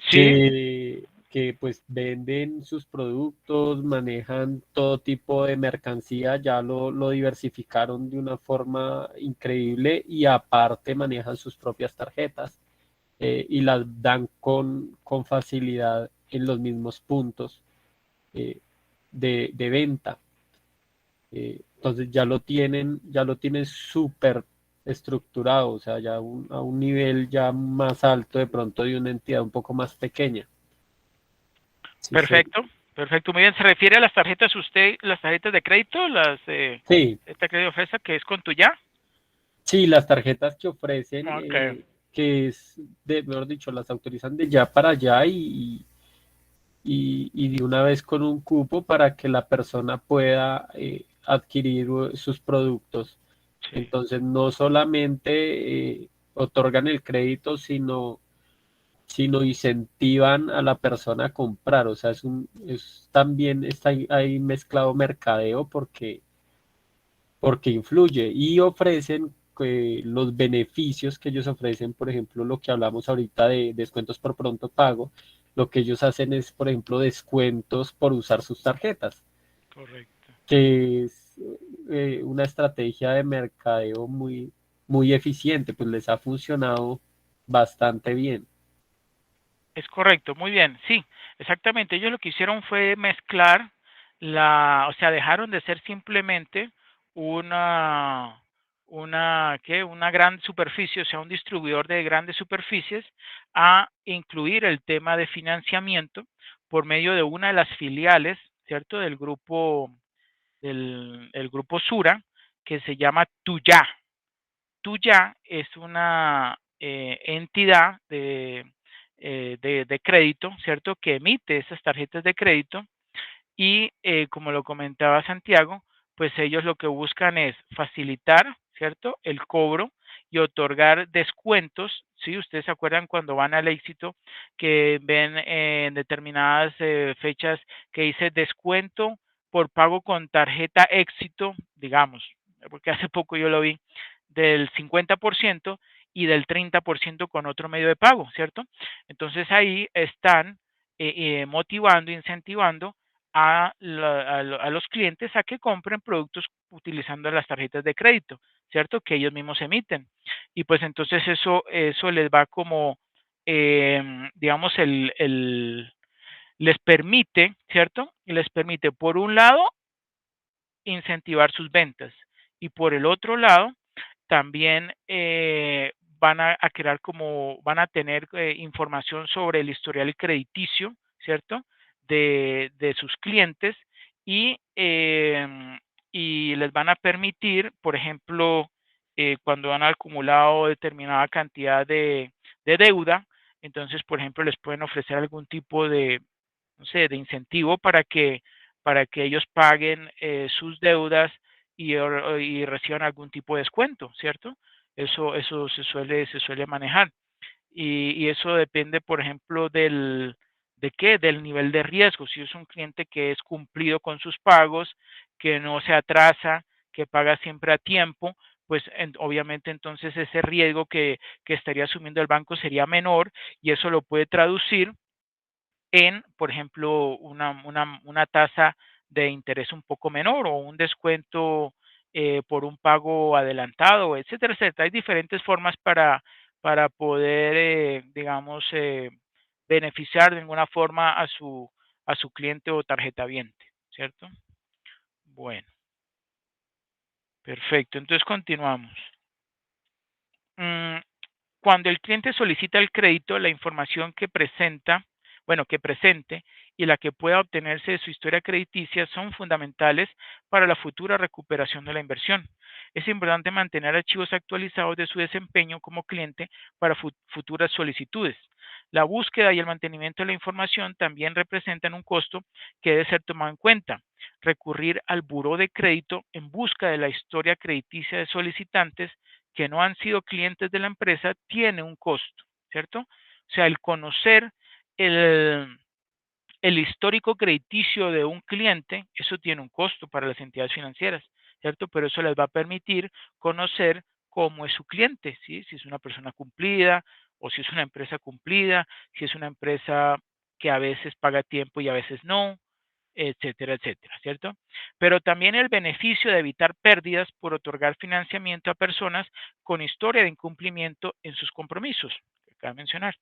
Sí,
que pues venden sus productos, manejan todo tipo de mercancía, ya lo diversificaron de una forma increíble y aparte manejan sus propias tarjetas y las dan con facilidad en los mismos puntos eh, de venta. Entonces ya lo tienen súper estructurado, o sea, a un nivel ya más alto de pronto de una entidad un poco más pequeña. Sí,
perfecto, perfecto, muy bien. ¿Se refiere a las tarjetas usted, las tarjetas de crédito,
sí,
esta crédito ofrece que es con tu ya?
sí, las tarjetas que ofrecen,
Ok,
que es, mejor dicho, las autorizan de ya para allá y de una vez con un cupo para que la persona pueda adquirir sus productos.
sí.
Entonces, no solamente otorgan el crédito, sino incentivan a la persona a comprar. O sea, es también está ahí mezclado mercadeo porque influye y ofrecen los beneficios que ellos ofrecen, por ejemplo, lo que hablamos ahorita de descuentos por pronto pago, lo que ellos hacen es, por ejemplo, descuentos por usar sus tarjetas,
Correcto.
que es una estrategia de mercadeo muy eficiente, pues les ha funcionado bastante bien.
Es correcto, muy bien, sí, exactamente. Ellos lo que hicieron fue mezclar o sea, dejaron de ser simplemente una, una gran superficie, o sea, un distribuidor de grandes superficies, a incluir el tema de financiamiento por medio de una de las filiales, ¿cierto? El grupo Sura, que se llama Tuya. Tuya es una entidad de crédito, ¿cierto? Que emite esas tarjetas de crédito y como lo comentaba Santiago, pues ellos lo que buscan es facilitar, ¿cierto? El cobro y otorgar descuentos, ¿sí? Ustedes se acuerdan cuando van al éxito que ven en determinadas fechas que dice descuento por pago con tarjeta éxito, digamos, porque hace poco yo lo vi, del 50% y del 30% con otro medio de pago, ¿cierto? Entonces ahí están motivando, incentivando a los clientes a que compren productos utilizando las tarjetas de crédito, ¿cierto? Que ellos mismos emiten. Y pues entonces eso les va como, digamos, les permite, ¿cierto? Les permite, por un lado, incentivar sus ventas y por el otro lado, también van a crear como, van a tener información sobre el historial crediticio, ¿cierto? De sus clientes y, y les van a permitir, por ejemplo, cuando han acumulado determinada cantidad de deuda, entonces, por ejemplo, les pueden ofrecer algún tipo de, no sé, de incentivo para que ellos paguen sus deudas y reciban algún tipo de descuento, ¿cierto? Eso se suele manejar. Y eso depende, por ejemplo, ¿de qué? Del nivel de riesgo. Si es un cliente que es cumplido con sus pagos, que no se atrasa, que paga siempre a tiempo, pues obviamente entonces ese riesgo que estaría asumiendo el banco sería menor y eso lo puede traducir en, por ejemplo, una tasa de interés un poco menor o un descuento por un pago adelantado, etcétera, etcétera. Hay diferentes formas para poder, digamos, beneficiar de alguna forma a su cliente o tarjeta viente, ¿cierto? Bueno, perfecto. Entonces continuamos. Mm, Cuando el cliente solicita el crédito, la información que presenta, bueno, que presente y la que pueda obtenerse de su historia crediticia son fundamentales para la futura recuperación de la inversión. Es importante mantener archivos actualizados de su desempeño como cliente para futuras solicitudes. La búsqueda y el mantenimiento de la información también representan un costo que debe ser tomado en cuenta. Recurrir al buró de crédito en busca de la historia crediticia de solicitantes que no han sido clientes de la empresa tiene un costo, ¿cierto? O sea, el conocer el, el histórico crediticio de un cliente, eso tiene un costo para las entidades financieras, ¿cierto? Pero eso les va a permitir conocer cómo es su cliente, ¿sí? Si es una persona cumplida o si es una empresa cumplida, si es una empresa que a veces paga a tiempo y a veces no, etcétera, etcétera, ¿cierto? Pero también el beneficio de evitar pérdidas por otorgar financiamiento a personas con historia de incumplimiento en sus compromisos, que acabo de mencionar.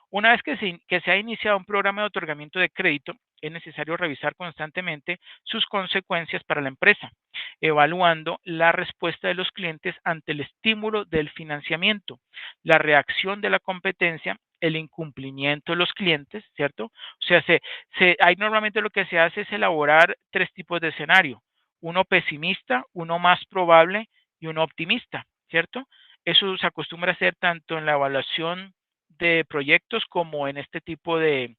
Una vez que se ha iniciado un programa de otorgamiento de crédito, es necesario revisar constantemente sus consecuencias para la empresa, evaluando la respuesta de los clientes ante el estímulo del financiamiento, la reacción de la competencia, el incumplimiento de los clientes, ¿cierto? O sea, hay normalmente lo que se hace es elaborar tres tipos de escenario, uno pesimista, uno más probable y uno optimista, ¿cierto? Eso se acostumbra a hacer tanto en la evaluación de proyectos como en este tipo de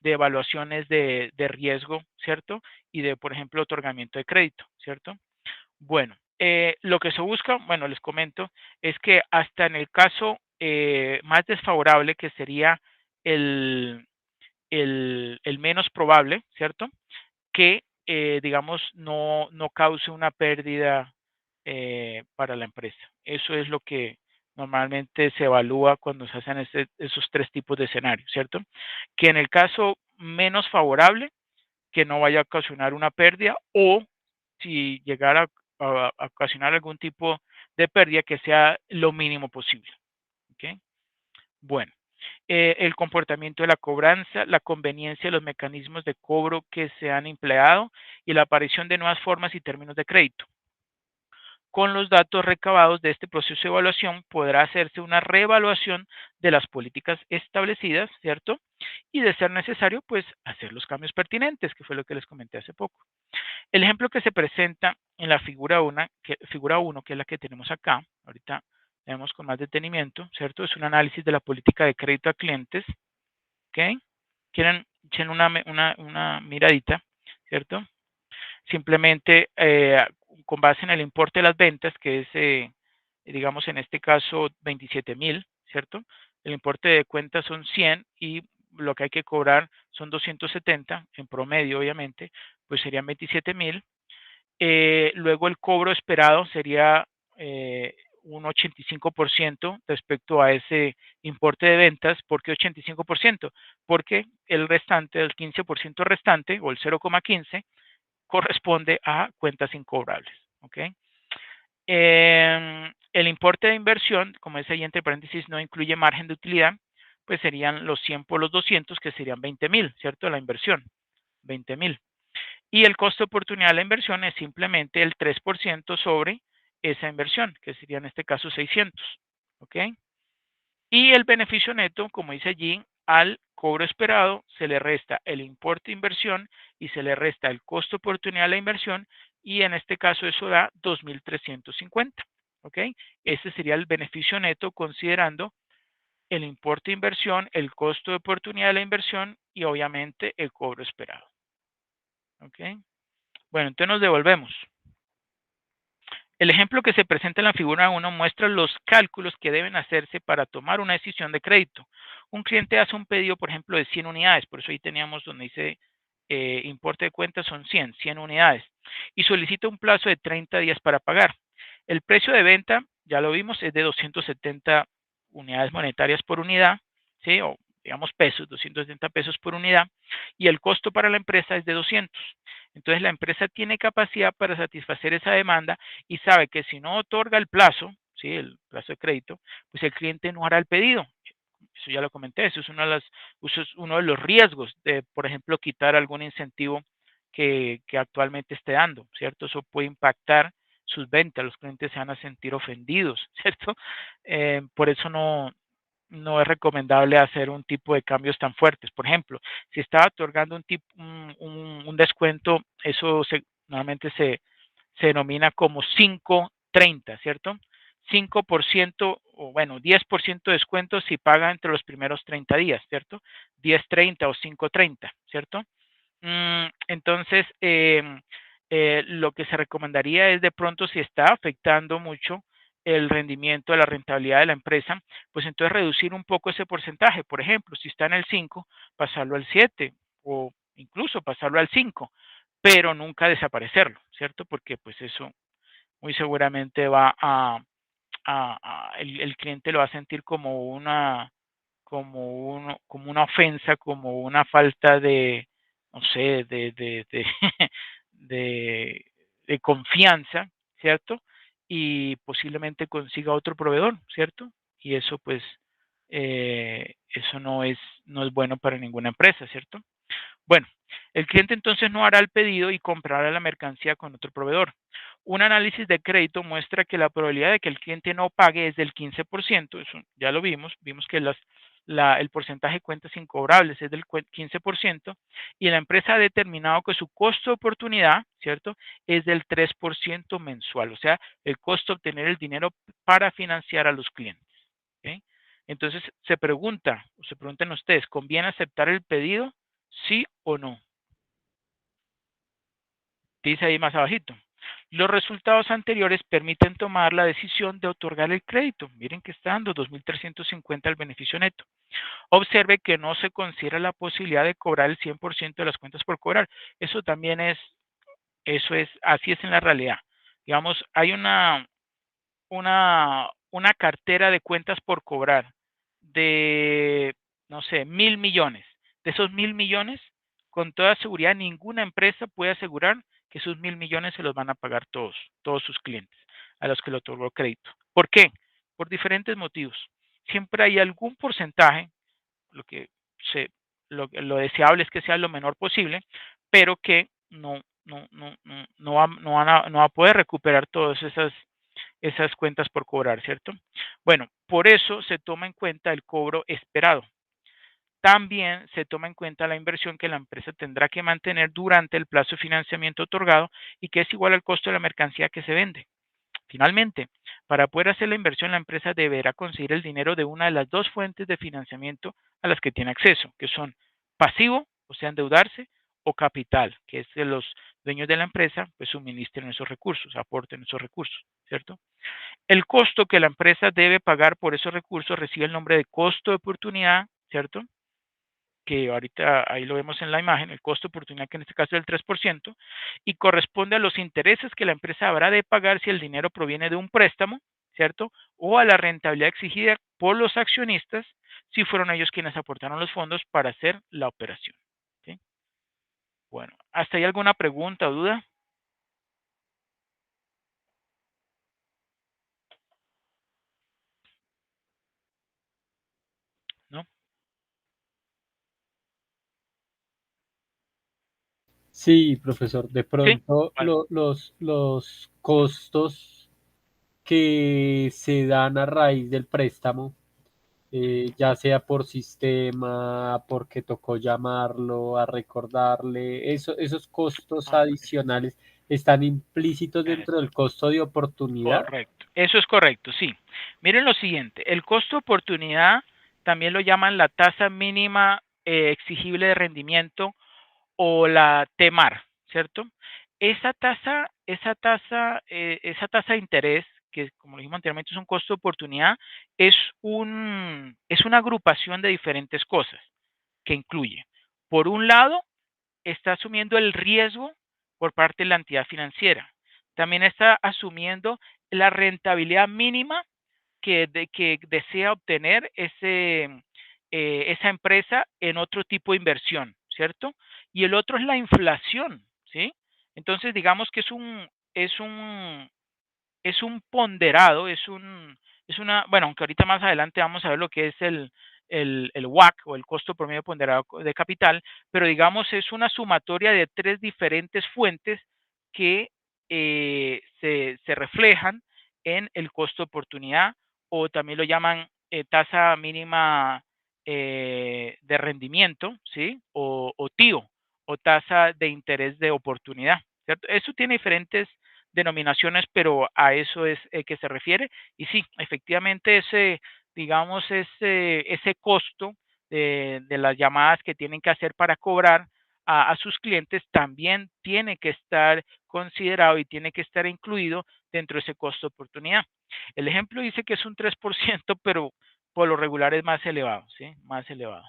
evaluaciones de riesgo, ¿cierto? Y de, por ejemplo, otorgamiento de crédito, ¿cierto? Bueno, lo que se busca, bueno, les comento, es que hasta en el caso más desfavorable, que sería el, el menos probable, ¿cierto? Que, digamos, no cause una pérdida para la empresa. Eso es lo que normalmente se evalúa cuando se hacen esos tres tipos de escenarios, ¿cierto? Que en el caso menos favorable, que no vaya a ocasionar una pérdida, o si llegara a ocasionar algún tipo de pérdida, que sea lo mínimo posible. ¿Ok? Bueno, el comportamiento de la cobranza, la conveniencia de los mecanismos de cobro que se han empleado y la aparición de nuevas formas y términos de crédito. Con los datos recabados de este proceso de evaluación podrá hacerse una reevaluación de las políticas establecidas, ¿cierto? Y de ser necesario, pues hacer los cambios pertinentes, que fue lo que les comenté hace poco. El ejemplo que se presenta en la figura 1, que es la que tenemos acá, ahorita vemos con más detenimiento, ¿cierto? Es un análisis de la política de crédito a clientes, ¿ok? Quieren echen una miradita, ¿cierto? Simplemente con base en el importe de las ventas, que es, digamos, en este caso 27,000, ¿cierto? El importe de cuentas son 100 y lo que hay que cobrar son 270, en promedio, obviamente, pues serían 27,000. Luego el cobro esperado sería un 85% respecto a ese importe de ventas. ¿Por qué 85%? Porque el restante, el 15% restante, o el 0,15, corresponde a cuentas incobrables. ¿Ok? El importe de inversión, como es ahí entre paréntesis, no incluye margen de utilidad, pues serían los 100 por los 200, que serían 20,000, ¿cierto? La inversión, 20,000. Y el costo de oportunidad de la inversión es simplemente el 3% sobre esa inversión, que sería en este caso 600. ¿Ok? Y el beneficio neto, como dice allí, al cobro esperado se le resta el importe de inversión y se le resta el costo de oportunidad de la inversión, y en este caso eso da 2,350. ¿Ok? Ese sería el beneficio neto considerando el importe de inversión, el costo de oportunidad de la inversión y obviamente el cobro esperado. ¿Ok? Bueno, entonces nos devolvemos. El ejemplo que se presenta en la figura 1 muestra los cálculos que deben hacerse para tomar una decisión de crédito. Un cliente hace un pedido, por ejemplo, de 100 unidades, por eso ahí teníamos donde dice importe de cuentas son 100 unidades, y solicita un plazo de 30 días para pagar. El precio de venta, ya lo vimos, es de 270 unidades monetarias por unidad, ¿sí? O digamos pesos, 270 pesos por unidad, y el costo para la empresa es de 200. Entonces la empresa tiene capacidad para satisfacer esa demanda y sabe que si no otorga el plazo, ¿sí? El plazo de crédito, pues el cliente no hará el pedido. Eso ya lo comenté, eso es uno de los riesgos de, por ejemplo, quitar algún incentivo que actualmente esté dando, ¿cierto? Eso puede impactar sus ventas, los clientes se van a sentir ofendidos, ¿cierto? Por eso no es recomendable hacer un tipo de cambios tan fuertes. Por ejemplo, si está otorgando un descuento, eso normalmente se denomina como 5 30, ¿cierto? 5% o bueno, 10% de descuento si paga entre los primeros 30 días, ¿cierto? 10.30 o 5.30, ¿cierto? Entonces, lo que se recomendaría es de pronto si está afectando mucho el rendimiento de la rentabilidad de la empresa, pues entonces reducir un poco ese porcentaje. Por ejemplo, si está en el 5, pasarlo al 7 o incluso pasarlo al 5, pero nunca desaparecerlo, ¿cierto? Porque pues eso muy seguramente va el cliente lo va a sentir como como una ofensa, como una falta de, no sé, de, de confianza, ¿cierto? Y posiblemente consiga otro proveedor, ¿cierto? Y eso pues, eso no es bueno para ninguna empresa, ¿cierto? Bueno, el cliente entonces no hará el pedido y comprará la mercancía con otro proveedor. Un análisis de crédito muestra que la probabilidad de que el cliente no pague es del 15%, eso ya lo vimos que el porcentaje de cuentas incobrables es del 15%, y la empresa ha determinado que su costo de oportunidad, ¿cierto?, es del 3% mensual, o sea, el costo de obtener el dinero para financiar a los clientes. ¿Ok? Entonces se preguntan ustedes, ¿conviene aceptar el pedido? ¿Sí o no? Dice ahí más abajito. Los resultados anteriores permiten tomar la decisión de otorgar el crédito. Miren que está dando 2.350 el beneficio neto. Observe que no se considera la posibilidad de cobrar el 100% de las cuentas por cobrar. Eso también así es en la realidad. Digamos, hay una cartera de cuentas por cobrar de, no sé, 1.000 millones. De esos 1.000 millones, con toda seguridad, ninguna empresa puede asegurar que esos 1.000 millones se los van a pagar todos sus clientes a los que le otorgó crédito. ¿Por qué? Por diferentes motivos. Siempre hay algún porcentaje, lo que se, lo deseable es que sea lo menor posible, pero que no va a poder recuperar todas esas cuentas por cobrar, ¿cierto? Bueno, por eso se toma en cuenta el cobro esperado. También se toma en cuenta la inversión que la empresa tendrá que mantener durante el plazo de financiamiento otorgado y que es igual al costo de la mercancía que se vende. Finalmente, para poder hacer la inversión, la empresa deberá conseguir el dinero de una de las dos fuentes de financiamiento a las que tiene acceso, que son pasivo, o sea, endeudarse, o capital, que es de los dueños de la empresa, pues suministren esos recursos, aporten esos recursos, ¿cierto? El costo que la empresa debe pagar por esos recursos recibe el nombre de costo de oportunidad, ¿cierto? Que ahorita ahí lo vemos en la imagen, el costo de oportunidad que en este caso es el 3%, y corresponde a los intereses que la empresa habrá de pagar si el dinero proviene de un préstamo, ¿cierto? O a la rentabilidad exigida por los accionistas si fueron ellos quienes aportaron los fondos para hacer la operación. ¿Sí? Bueno, ¿hasta ahí alguna pregunta o duda? ¿No?
Sí, profesor, de
Sí,
pronto
vale.
los costos que se dan a raíz del préstamo, ya sea por sistema, porque tocó llamarlo, a recordarle, esos costos
Ok,
adicionales están implícitos dentro del costo de oportunidad.
correcto. Eso es correcto, sí. Miren lo siguiente, el costo de oportunidad también lo llaman la tasa mínima exigible de rendimiento o la TEMAR, ¿cierto? Esa tasa de interés, que como dijimos anteriormente es un costo de oportunidad, es una agrupación de diferentes cosas que incluye. Por un lado, está asumiendo el riesgo por parte de la entidad financiera. También está asumiendo la rentabilidad mínima que desea obtener esa empresa en otro tipo de inversión, ¿cierto? Y el otro es la inflación, ¿sí? Entonces, digamos que es un ponderado, bueno, aunque ahorita más adelante vamos a ver lo que es el WACC o el costo promedio ponderado de capital, pero digamos es una sumatoria de tres diferentes fuentes que se reflejan en el costo de oportunidad o también lo llaman tasa mínima de rendimiento, ¿sí? O TIO o tasa de interés de oportunidad, ¿cierto? Eso tiene diferentes denominaciones, pero a eso es que se refiere. Y sí, efectivamente digamos, ese costo de las llamadas que tienen que hacer para cobrar a sus clientes también tiene que estar considerado y tiene que estar incluido dentro de ese costo de oportunidad. El ejemplo dice que es un 3%, pero por lo regular es más elevado, ¿sí? Más elevado,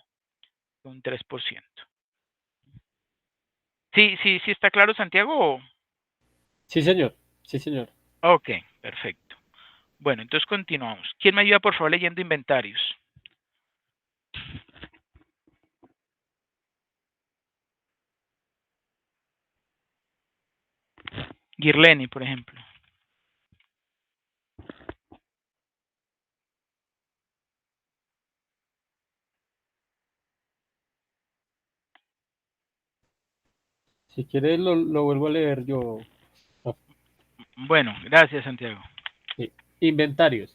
un 3%. Sí, sí, sí está claro, Santiago.
Sí, señor. Sí, señor.
Ok, perfecto. Bueno, entonces continuamos. ¿Quién me ayuda, por favor, leyendo inventarios? Girleni, por ejemplo.
Si quiere, lo vuelvo a leer yo. Ah,
Bueno, gracias, Santiago.
sí. Inventarios.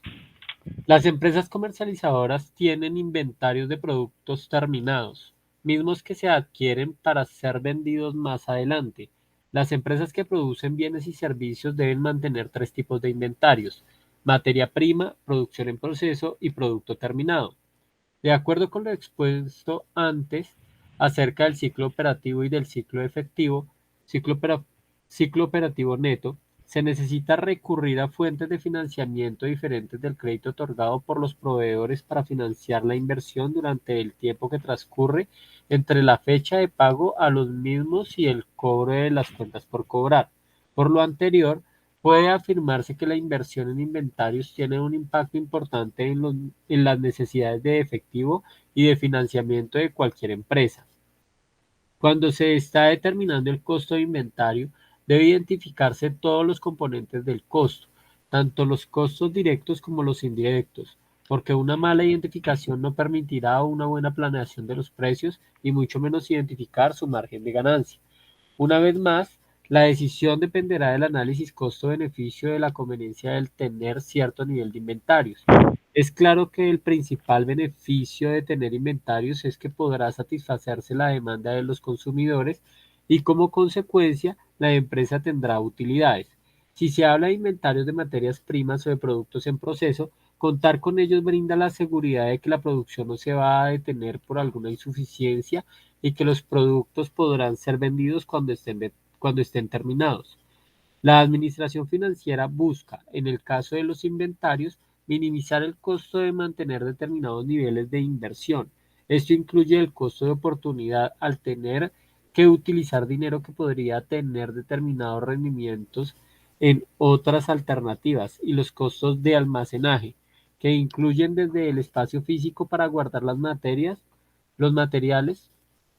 Las empresas comercializadoras tienen inventarios de productos terminados, mismos que se adquieren para ser vendidos más adelante. Las empresas que producen bienes y servicios deben mantener tres tipos de inventarios: materia prima, producción en proceso y producto terminado. De acuerdo con lo expuesto antes acerca del ciclo operativo y del ciclo efectivo, ciclo, opera- ciclo operativo neto, se necesita recurrir a fuentes de financiamiento diferentes del crédito otorgado por los proveedores para financiar la inversión durante el tiempo que transcurre entre la fecha de pago a los mismos y el cobro de las cuentas por cobrar. Por lo anterior, puede afirmarse que la inversión en inventarios tiene un impacto importante en las necesidades de efectivo y de financiamiento de cualquier empresa. Cuando se está determinando el costo de inventario, debe identificarse todos los componentes del costo, tanto los costos directos como los indirectos, porque una mala identificación no permitirá una buena planeación de los precios y mucho menos identificar su margen de ganancia. Una vez más, la decisión dependerá del análisis costo-beneficio de la conveniencia del tener cierto nivel de inventarios. Es claro que el principal beneficio de tener inventarios es que podrá satisfacerse la demanda de los consumidores y como consecuencia la empresa tendrá utilidades. Si se habla de inventarios de materias primas o de productos en proceso, contar con ellos brinda la seguridad de que la producción no se va a detener por alguna insuficiencia y que los productos podrán ser vendidos cuando estén terminados. La administración financiera busca, en el caso de los inventarios, minimizar el costo de mantener determinados niveles de inversión. Esto incluye el costo de oportunidad al tener que utilizar dinero que podría tener determinados rendimientos en otras alternativas y los costos de almacenaje, que incluyen desde el espacio físico para guardar los materiales,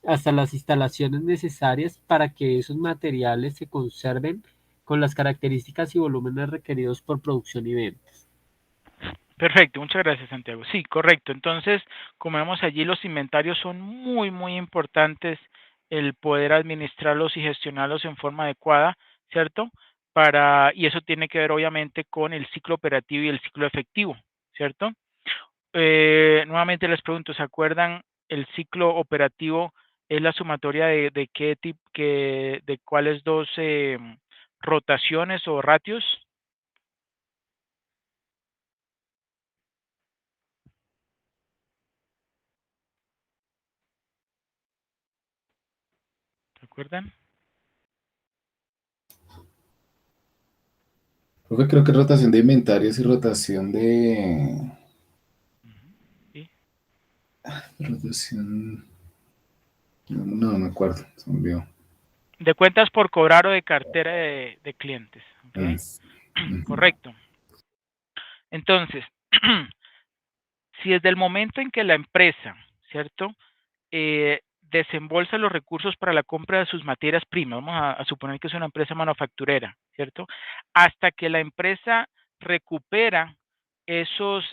hasta las instalaciones necesarias para que esos materiales se conserven con las características y volúmenes requeridos por producción y ventas.
Perfecto, muchas gracias, Santiago. Sí, correcto. Entonces, como vemos allí, los inventarios son muy, muy importantes el poder administrarlos y gestionarlos en forma adecuada, ¿cierto? Y eso tiene que ver obviamente con el ciclo operativo y el ciclo efectivo, ¿cierto? Nuevamente les pregunto, ¿se acuerdan el ciclo operativo es la sumatoria de qué tipo, de cuáles dos rotaciones o ratios? ¿Se acuerdan?
Profe, creo que rotación de inventarios y rotación de...
Ujú, sí.
Rotación... No me acuerdo, se me olvidó.
De cuentas por cobrar o de cartera de clientes.
Ah,
¿Ok? Correcto. Entonces, si desde el momento en que la empresa, ¿cierto? Desembolsa los recursos para la compra de sus materias primas, vamos a suponer que es una empresa manufacturera, ¿cierto? Hasta que la empresa recupera esos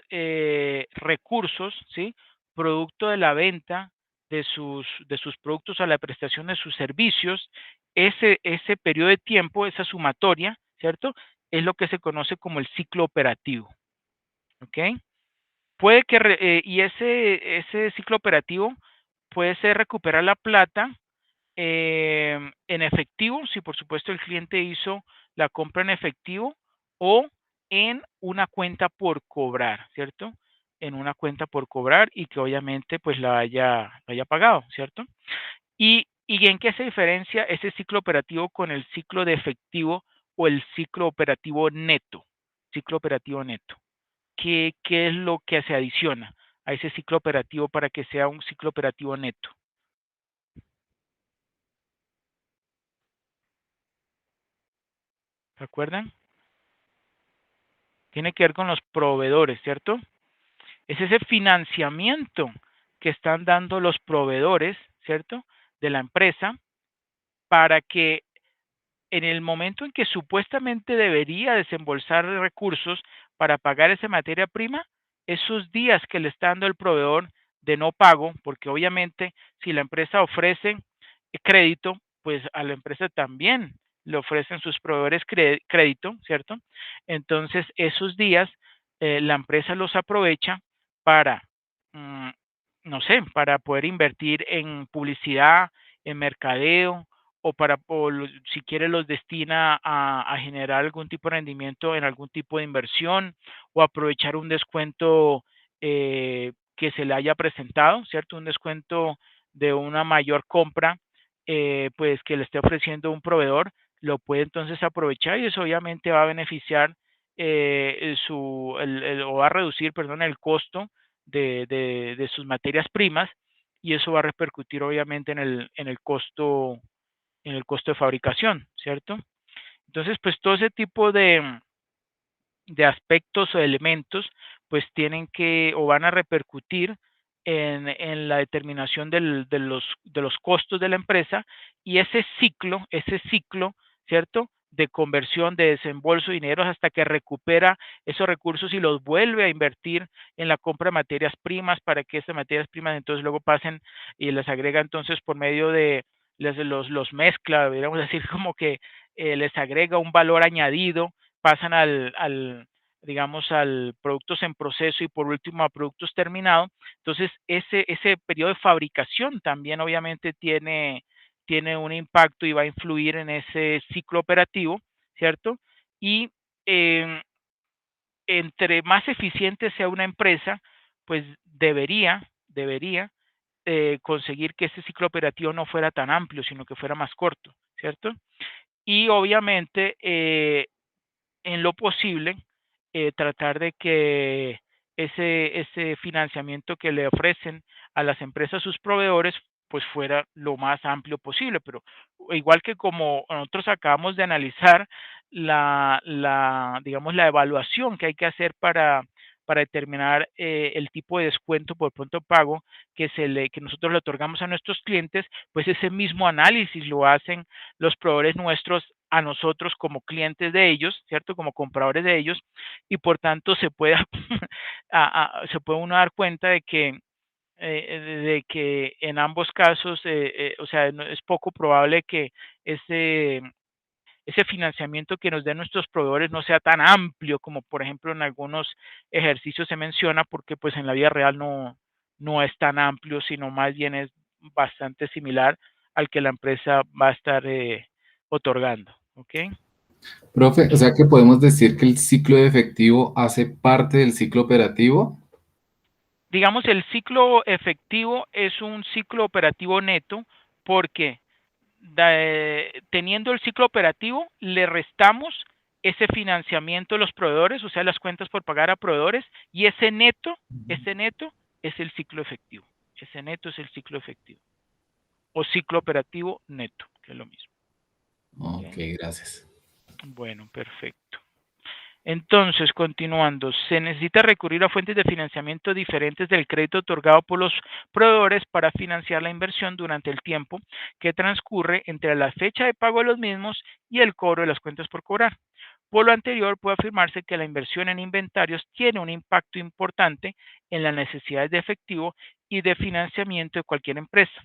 recursos, ¿sí? Producto de la venta de sus productos a la prestación de sus servicios, ese periodo de tiempo, esa sumatoria, ¿cierto? Es lo que se conoce como el ciclo operativo, ¿ok? Y ese ciclo operativo puede ser recuperar la plata en efectivo, si por supuesto el cliente hizo la compra en efectivo o en una cuenta por cobrar, ¿cierto? En una cuenta por cobrar y que obviamente pues la haya pagado, ¿cierto? ¿Y en qué se diferencia ese ciclo operativo con el ciclo de efectivo o el ciclo operativo neto? Ciclo operativo neto. ¿Qué es lo que se adiciona a ese ciclo operativo para que sea un ciclo operativo neto? ¿Se acuerdan? Tiene que ver con los proveedores, ¿cierto? Es ese financiamiento que están dando los proveedores, ¿cierto? De la empresa para que en el momento en que supuestamente debería desembolsar recursos para pagar esa materia prima, esos días que le está dando el proveedor de no pago, porque obviamente si la empresa ofrece crédito, pues a la empresa también le ofrecen sus proveedores crédito, ¿cierto? Entonces esos días la empresa los aprovecha para, mm, no sé, para poder invertir en publicidad, en mercadeo, si quiere los destina a generar algún tipo de rendimiento en algún tipo de inversión o aprovechar un descuento que se le haya presentado, ¿cierto? Un descuento de una mayor compra, pues que le esté ofreciendo un proveedor, lo puede entonces aprovechar y eso obviamente va a beneficiar o va a reducir, perdón, el costo de sus materias primas y eso va a repercutir obviamente en el costo de fabricación, ¿cierto? Entonces, pues todo ese tipo de aspectos o elementos, pues tienen que o van a repercutir en la determinación de los costos de la empresa y ese ciclo, ¿cierto? De conversión, de desembolso de dinero hasta que recupera esos recursos y los vuelve a invertir en la compra de materias primas para que esas materias primas entonces luego pasen y las agrega entonces por medio de, los mezcla, deberíamos decir como que les agrega un valor añadido, pasan digamos, al productos en proceso y por último a productos terminados. Entonces, ese periodo de fabricación también obviamente tiene un impacto y va a influir en ese ciclo operativo, ¿cierto? Y eh, entre más eficiente sea una empresa, pues debería conseguir que ese ciclo operativo no fuera tan amplio, sino que fuera más corto, ¿cierto? Y obviamente en lo posible, tratar de que ese financiamiento que le ofrecen a las empresas, sus proveedores, pues fuera lo más amplio posible. Pero igual que como nosotros acabamos de analizar digamos, la evaluación que hay que hacer para determinar el tipo de descuento por pronto pago que nosotros le otorgamos a nuestros clientes, pues ese mismo análisis lo hacen los proveedores nuestros a nosotros como clientes de ellos, ¿cierto? Como compradores de ellos, y por tanto se puede, se puede uno dar cuenta de que en ambos casos, o sea, es poco probable que ese, ese financiamiento que nos den nuestros proveedores no sea tan amplio como por ejemplo en algunos ejercicios se menciona, porque pues en la vida real no es tan amplio, sino más bien es bastante similar al que la empresa va a estar otorgando, ¿ok?
Profe, o sea que podemos decir que el ciclo de efectivo hace parte del ciclo operativo.
Digamos, el ciclo efectivo es un ciclo operativo neto porque teniendo el ciclo operativo le restamos ese financiamiento a los proveedores, o sea, las cuentas por pagar a proveedores, y ese neto es el ciclo efectivo. Ese neto es el ciclo efectivo. O ciclo operativo neto, que es lo mismo.
Ok,
¿Ok?
gracias.
Bueno, perfecto. Entonces, continuando, se necesita recurrir a fuentes de financiamiento diferentes del crédito otorgado por los proveedores para financiar la inversión durante el tiempo que transcurre entre la fecha de pago de los mismos y el cobro de las cuentas por cobrar. Por lo anterior, puede afirmarse que la inversión en inventarios tiene un impacto importante en las necesidades de efectivo y de financiamiento de cualquier empresa.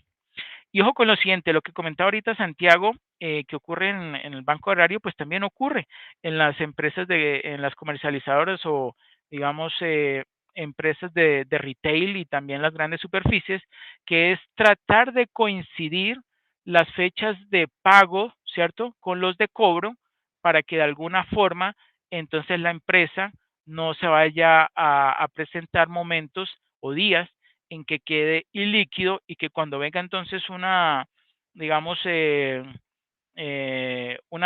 Y ojo con lo siguiente, lo que comentaba ahorita Santiago, que ocurre en el banco agrario, pues también ocurre en las empresas en las comercializadoras o, digamos, empresas de retail y también las grandes superficies, que es tratar de coincidir las fechas de pago, ¿cierto?, con los de cobro para que de alguna forma entonces la empresa no se vaya a presentar momentos o días en que quede ilíquido y que cuando venga entonces una, digamos, una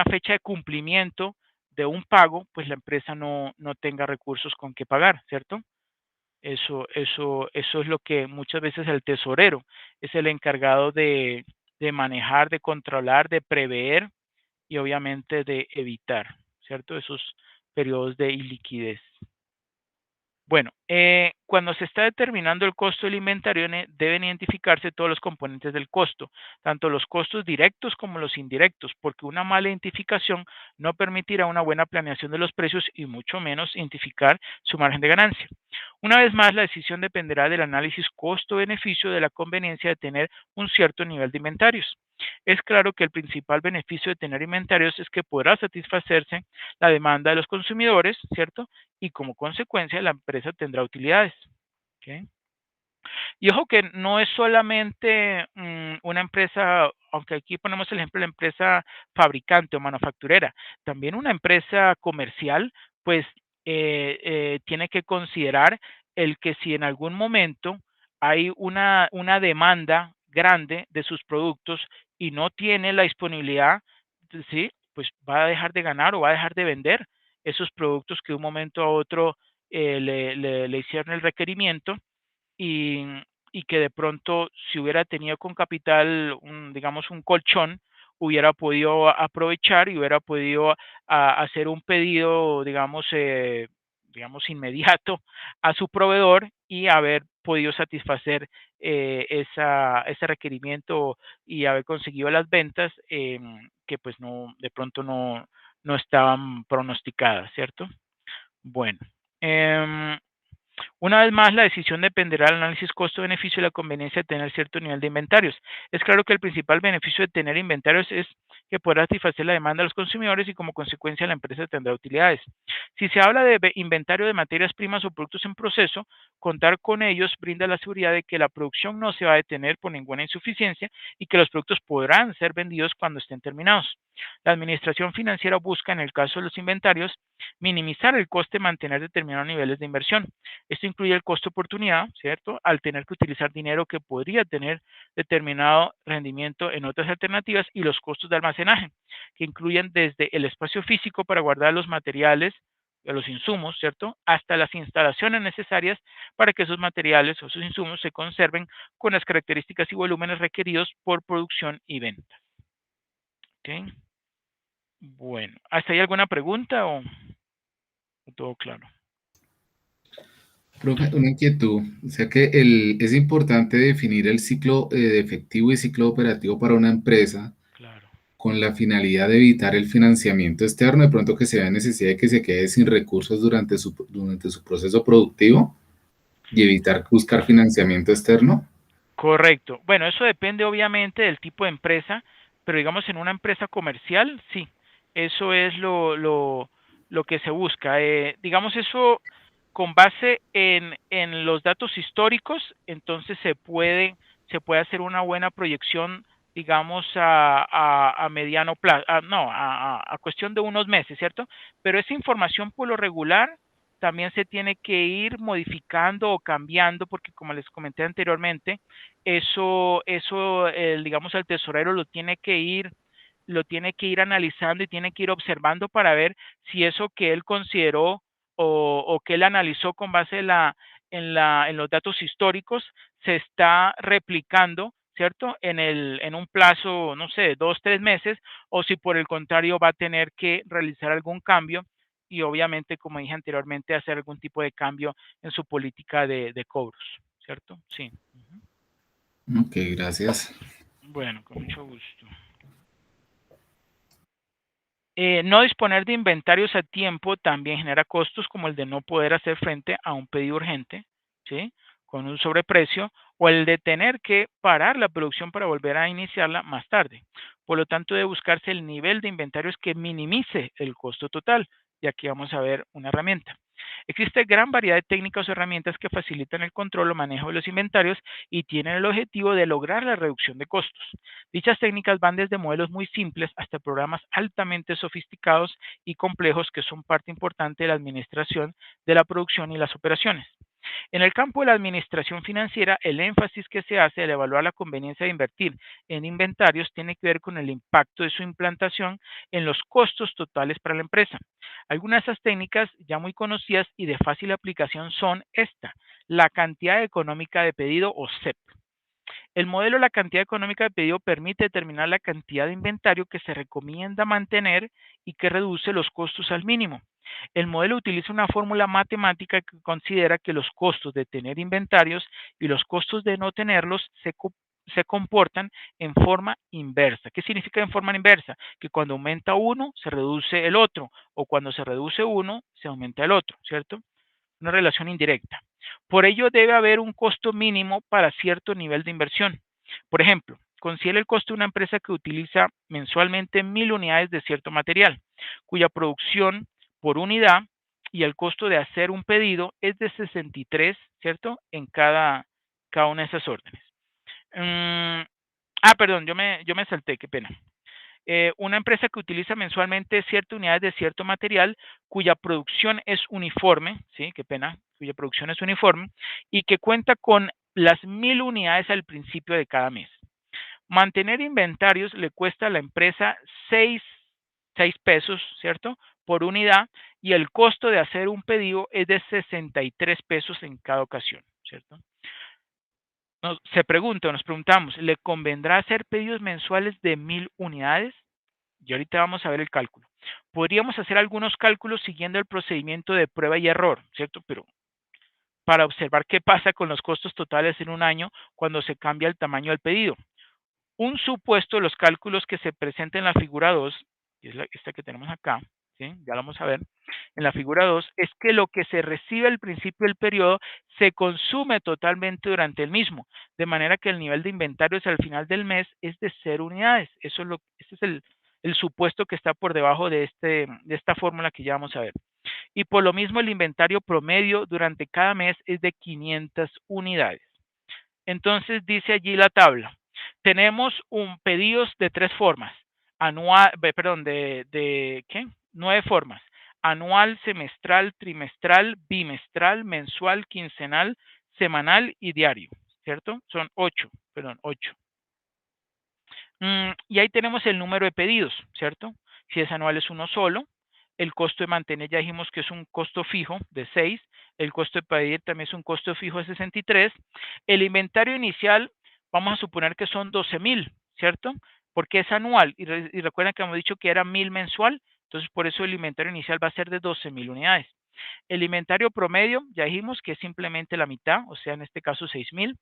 fecha de cumplimiento de un pago, pues la empresa no tenga recursos con que pagar, ¿cierto? Eso es lo que muchas veces el tesorero es el encargado de manejar, de controlar, de prever y obviamente de evitar, ¿cierto? Esos periodos de iliquidez. Bueno, cuando se está determinando el costo del inventario, deben identificarse todos los componentes del costo, tanto los costos directos como los indirectos, porque una mala identificación no permitirá una buena planeación de los precios y mucho menos identificar su margen de ganancia. Una vez más, la decisión dependerá del análisis costo-beneficio de la conveniencia de tener un cierto nivel de inventarios. Es claro que el principal beneficio de tener inventarios es que podrá satisfacerse la demanda de los consumidores, ¿cierto? Y como consecuencia la empresa tendrá utilidades. ¿Ok? Y ojo que no es solamente una empresa, aunque aquí ponemos el ejemplo de la empresa fabricante o manufacturera, también una empresa comercial, pues tiene que considerar el que si en algún momento hay una demanda grande de sus productos y no tiene la disponibilidad, sí, pues va a dejar de ganar o va a dejar de vender esos productos que de un momento a otro le hicieron el requerimiento y, y que de pronto si hubiera tenido con capital, digamos, un colchón, hubiera podido aprovechar y hubiera podido hacer un pedido, digamos, inmediato a su proveedor y haber podido satisfacer ese requerimiento y haber conseguido las ventas que pues no, de pronto no estaban pronosticadas, ¿cierto? Bueno, una vez más, la decisión dependerá del análisis costo-beneficio y la conveniencia de tener cierto nivel de inventarios. Es claro que el principal beneficio de tener inventarios es que podrá satisfacer la demanda de los consumidores y como consecuencia la empresa tendrá utilidades. Si se habla de inventario de materias primas o productos en proceso, contar con ellos brinda la seguridad de que la producción no se va a detener por ninguna insuficiencia y que los productos podrán ser vendidos cuando estén terminados. La administración financiera busca, en el caso de los inventarios, minimizar el coste de mantener determinados niveles de inversión. Esto incluye el costo de oportunidad, ¿cierto? Al tener que utilizar dinero que podría tener determinado rendimiento en otras alternativas y los costos de almacenaje, que incluyen desde el espacio físico para guardar los materiales, los insumos, ¿cierto? Hasta las instalaciones necesarias para que esos materiales o esos insumos se conserven con las características y volúmenes requeridos por producción y venta. ¿Ok? Bueno, ¿hasta ahí alguna pregunta o todo claro?
Profe, una inquietud, o sea que es importante definir el ciclo de efectivo y ciclo operativo para una empresa
Claro.
con la finalidad de evitar el financiamiento externo, de pronto que se vea necesidad de que se quede sin recursos durante su proceso productivo y evitar buscar financiamiento externo.
Correcto. Bueno, eso depende obviamente del tipo de empresa, pero digamos en una empresa comercial, sí, eso es lo que se busca. Digamos eso con base en los datos históricos, entonces se puede hacer una buena proyección, digamos, a mediano plazo, no, a cuestión de unos meses, ¿cierto? Pero esa información por lo regular también se tiene que ir modificando o cambiando, porque como les comenté anteriormente, digamos, el tesorero lo tiene que ir analizando y tiene que ir observando para ver si eso que él consideró o que él analizó con base en los datos históricos se está replicando, ¿cierto? En un plazo, no sé, de 2, 3 meses, o si por el contrario va a tener que realizar algún cambio y obviamente, como dije anteriormente, hacer algún tipo de cambio en su política de cobros, ¿cierto? Sí.
Ok, gracias.
Bueno, con mucho gusto. No disponer de inventarios a tiempo también genera costos como el de no poder hacer frente a un pedido urgente, ¿sí? Con un sobreprecio o el de tener que parar la producción para volver a iniciarla más tarde. Por lo tanto, debe buscarse el nivel de inventarios que minimice el costo total. Y aquí vamos a ver una herramienta. Existe gran variedad de técnicas o herramientas que facilitan el control o manejo de los inventarios y tienen el objetivo de lograr la reducción de costos. Dichas técnicas van desde modelos muy simples hasta programas altamente sofisticados y complejos que son parte importante de la administración de la producción y las operaciones. En el campo de la administración financiera, el énfasis que se hace al evaluar la conveniencia de invertir en inventarios tiene que ver con el impacto de su implantación en los costos totales para la empresa. Algunas de esas técnicas ya muy conocidas y de fácil aplicación son la cantidad económica de pedido o CEP. El modelo de la cantidad económica de pedido permite determinar la cantidad de inventario que se recomienda mantener y que reduce los costos al mínimo. El modelo utiliza una fórmula matemática que considera que los costos de tener inventarios y los costos de no tenerlos se comportan en forma inversa. ¿Qué significa en forma inversa? Que cuando aumenta uno, se reduce el otro, o cuando se reduce uno, se aumenta el otro, ¿cierto? Una relación indirecta. Por ello, debe haber un costo mínimo para cierto nivel de inversión. Por ejemplo, considere el costo de una empresa que utiliza mensualmente 1000 unidades de cierto material, cuya producción por unidad y el costo de hacer un pedido es de 63, ¿cierto? En cada una de esas órdenes. Perdón, yo me salté, qué pena. Una empresa que utiliza mensualmente ciertas unidades de cierto material cuya producción es uniforme, ¿sí? Qué pena, cuya producción es uniforme y que cuenta con las 1000 unidades al principio de cada mes. Mantener inventarios le cuesta a la empresa 6 pesos, ¿cierto? Por unidad y el costo de hacer un pedido es de 63 pesos en cada ocasión, ¿cierto? Nos preguntamos, ¿le convendrá hacer pedidos mensuales de 1000 unidades? Y ahorita vamos a ver el cálculo. Podríamos hacer algunos cálculos siguiendo el procedimiento de prueba y error, ¿cierto? Pero para observar qué pasa con los costos totales en un año cuando se cambia el tamaño del pedido. Un supuesto de los cálculos que se presenta en la figura 2, que es esta que tenemos acá, ¿sí? Ya lo vamos a ver. En la figura 2 es que lo que se recibe al principio del periodo se consume totalmente durante el mismo, de manera que el nivel de inventarios al final del mes es de 0 unidades. Ese es el supuesto que está por debajo de esta fórmula que ya vamos a ver. Y por lo mismo el inventario promedio durante cada mes es de 500 unidades. Entonces dice allí la tabla. Tenemos pedidos de 3 formas. ¿Qué? 9 formas. Anual, semestral, trimestral, bimestral, mensual, quincenal, semanal y diario, ¿cierto? Son 8. Y ahí tenemos el número de pedidos, ¿cierto? Si es anual es uno solo. El costo de mantener ya dijimos que es un costo fijo de 6. El costo de pedir también es un costo fijo de 63. El inventario inicial, vamos a suponer que son 12,000, ¿cierto? Porque es anual. Y recuerden que hemos dicho que era 1000 mensual. Entonces, por eso el inventario inicial va a ser de 12,000 unidades. El inventario promedio, ya dijimos que es simplemente la mitad, o sea, en este caso 6,000.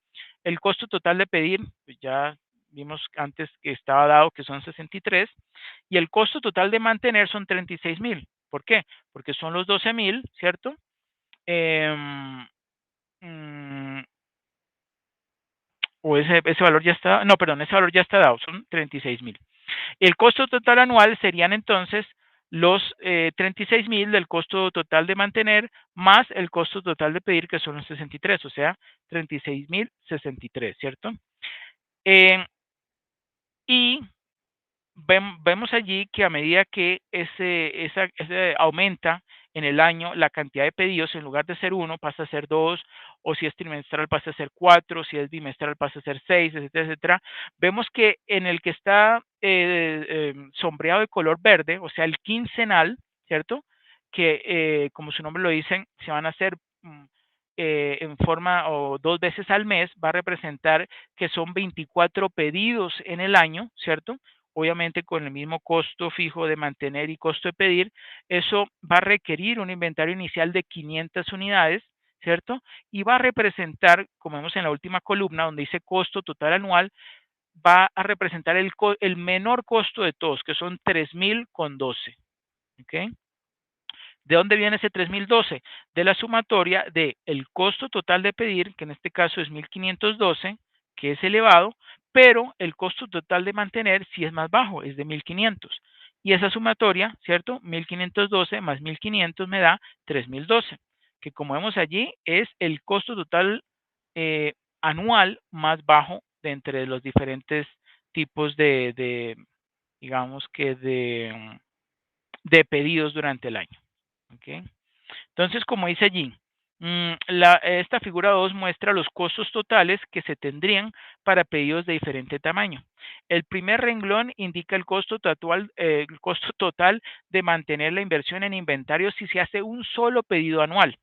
El costo total de pedir, pues ya vimos antes que estaba dado que son 63. Y el costo total de mantener son 36,000. ¿Por qué? Porque son los 12,000, ¿cierto? O ese valor ya está, no, perdón, ese valor ya está dado, son 36,000. El costo total anual serían entonces los 36,000 del costo total de mantener más el costo total de pedir, que son los 63, o sea, 36,063, ¿cierto? Y vemos allí que a medida que ese aumenta en el año, la cantidad de pedidos, en lugar de ser 1, pasa a ser 2, o si es trimestral pasa a ser 4, si es bimestral pasa a ser 6, etcétera, etcétera. Vemos que en el que está sombreado de color verde, o sea, el quincenal, ¿cierto? Que como su nombre lo dicen, se van a hacer en forma o 2 veces al mes, va a representar que son 24 pedidos en el año, ¿cierto? Obviamente con el mismo costo fijo de mantener y costo de pedir, eso va a requerir un inventario inicial de 500 unidades, ¿cierto? Y va a representar, como vemos en la última columna, donde dice costo total anual, va a representar el menor costo de todos, que son 3,000,12. ¿Ok? ¿De dónde viene ese 3,012? De la sumatoria de el costo total de pedir, que en este caso es 1,512, que es elevado, pero el costo total de mantener sí es más bajo, es de 1,500. Y esa sumatoria, ¿cierto? 1,512 más 1,500 me da 3,012. que como vemos allí es el costo total anual más bajo de entre los diferentes tipos digamos que de pedidos durante el año. ¿Okay? Entonces, como dice allí, esta figura 2 muestra los costos totales que se tendrían para pedidos de diferente tamaño. El primer renglón indica el costo total de mantener la inversión en inventario si se hace un solo pedido anual.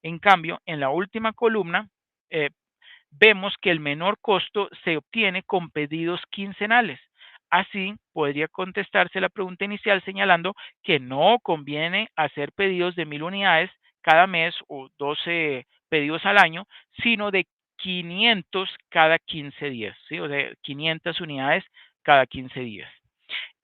En cambio, en la última columna, vemos que el menor costo se obtiene con pedidos quincenales. Así, podría contestarse la pregunta inicial señalando que no conviene hacer pedidos de 1000 unidades cada mes o 12 pedidos al año, sino de 500 cada 15 días, ¿sí? O sea, 500 unidades cada 15 días.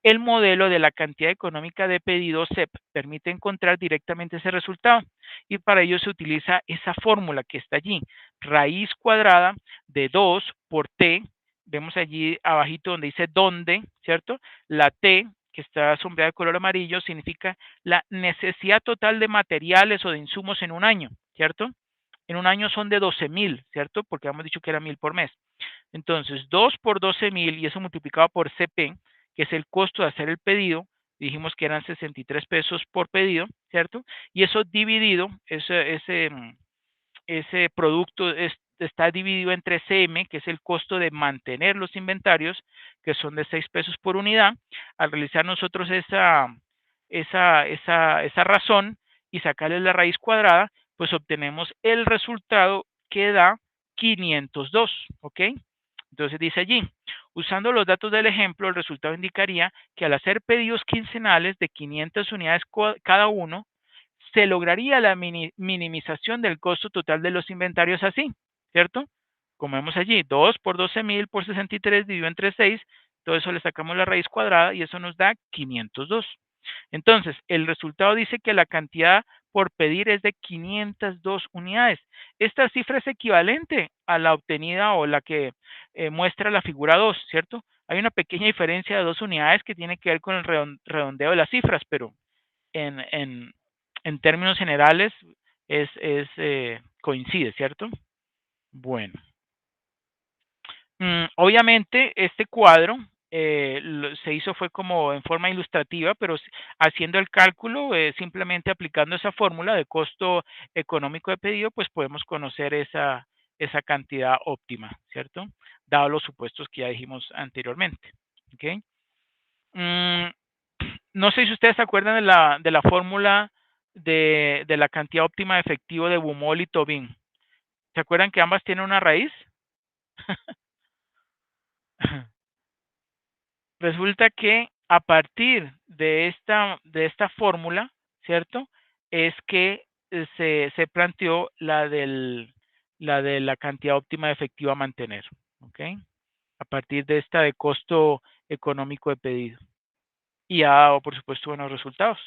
El modelo de la cantidad económica de pedidos CEP permite encontrar directamente ese resultado y para ello se utiliza esa fórmula que está allí, raíz cuadrada de 2 por T, vemos allí abajito donde dice dónde, ¿cierto? La T que está sombreada de color amarillo significa la necesidad total de materiales o de insumos en un año, ¿cierto? En un año son de 12,000, ¿cierto? Porque hemos dicho que era 1000 por mes. Entonces, 2 por 12,000 y eso multiplicado por CP, que es el costo de hacer el pedido, dijimos que eran 63 pesos por pedido, ¿cierto? Y eso dividido, ese producto está dividido entre CM, que es el costo de mantener los inventarios, que son de 6 pesos por unidad. Al realizar nosotros esa razón y sacarle la raíz cuadrada, pues obtenemos el resultado que da 502, ¿ok? Entonces dice allí, usando los datos del ejemplo, el resultado indicaría que al hacer pedidos quincenales de 500 unidades cada uno, se lograría la minimización del costo total de los inventarios así, ¿cierto? Como vemos allí, 2 por 12,000 por 63 dividido entre 6, todo eso le sacamos la raíz cuadrada y eso nos da 502. Entonces, el resultado dice que la cantidad por pedir es de 502 unidades. Esta cifra es equivalente a la obtenida o la que muestra la figura 2, ¿cierto? Hay una pequeña diferencia de 2 unidades que tiene que ver con el redondeo de las cifras, pero en, en términos generales coincide, ¿cierto? Bueno. Obviamente este cuadro se hizo fue como en forma ilustrativa, pero haciendo el cálculo, simplemente aplicando esa fórmula de costo económico de pedido, pues podemos conocer esa cantidad óptima, ¿cierto? Dado los supuestos que ya dijimos anteriormente. ¿Ok? No sé si ustedes se acuerdan de la fórmula de la cantidad óptima de efectivo de Bumol y Tobin. ¿Se acuerdan que ambas tienen una raíz? Resulta que a partir de esta fórmula, ¿cierto? Es que se planteó la de la cantidad óptima de efectivo a mantener, ¿ok? A partir de esta de costo económico de pedido. Y ha dado, por supuesto, buenos resultados,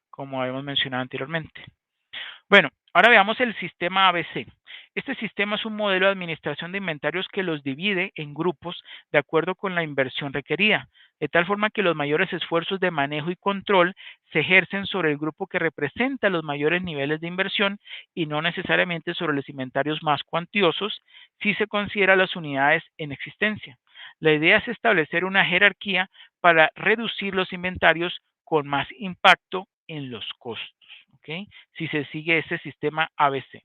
como habíamos mencionado anteriormente. Bueno, ahora veamos el sistema ABC. Este sistema es un modelo de administración de inventarios que los divide en grupos de acuerdo con la inversión requerida, de tal forma que los mayores esfuerzos de manejo y control se ejercen sobre el grupo que representa los mayores niveles de inversión y no necesariamente sobre los inventarios más cuantiosos si se considera las unidades en existencia. La idea es establecer una jerarquía para reducir los inventarios con más impacto en los costos. ¿Okay? Si se sigue ese sistema ABC.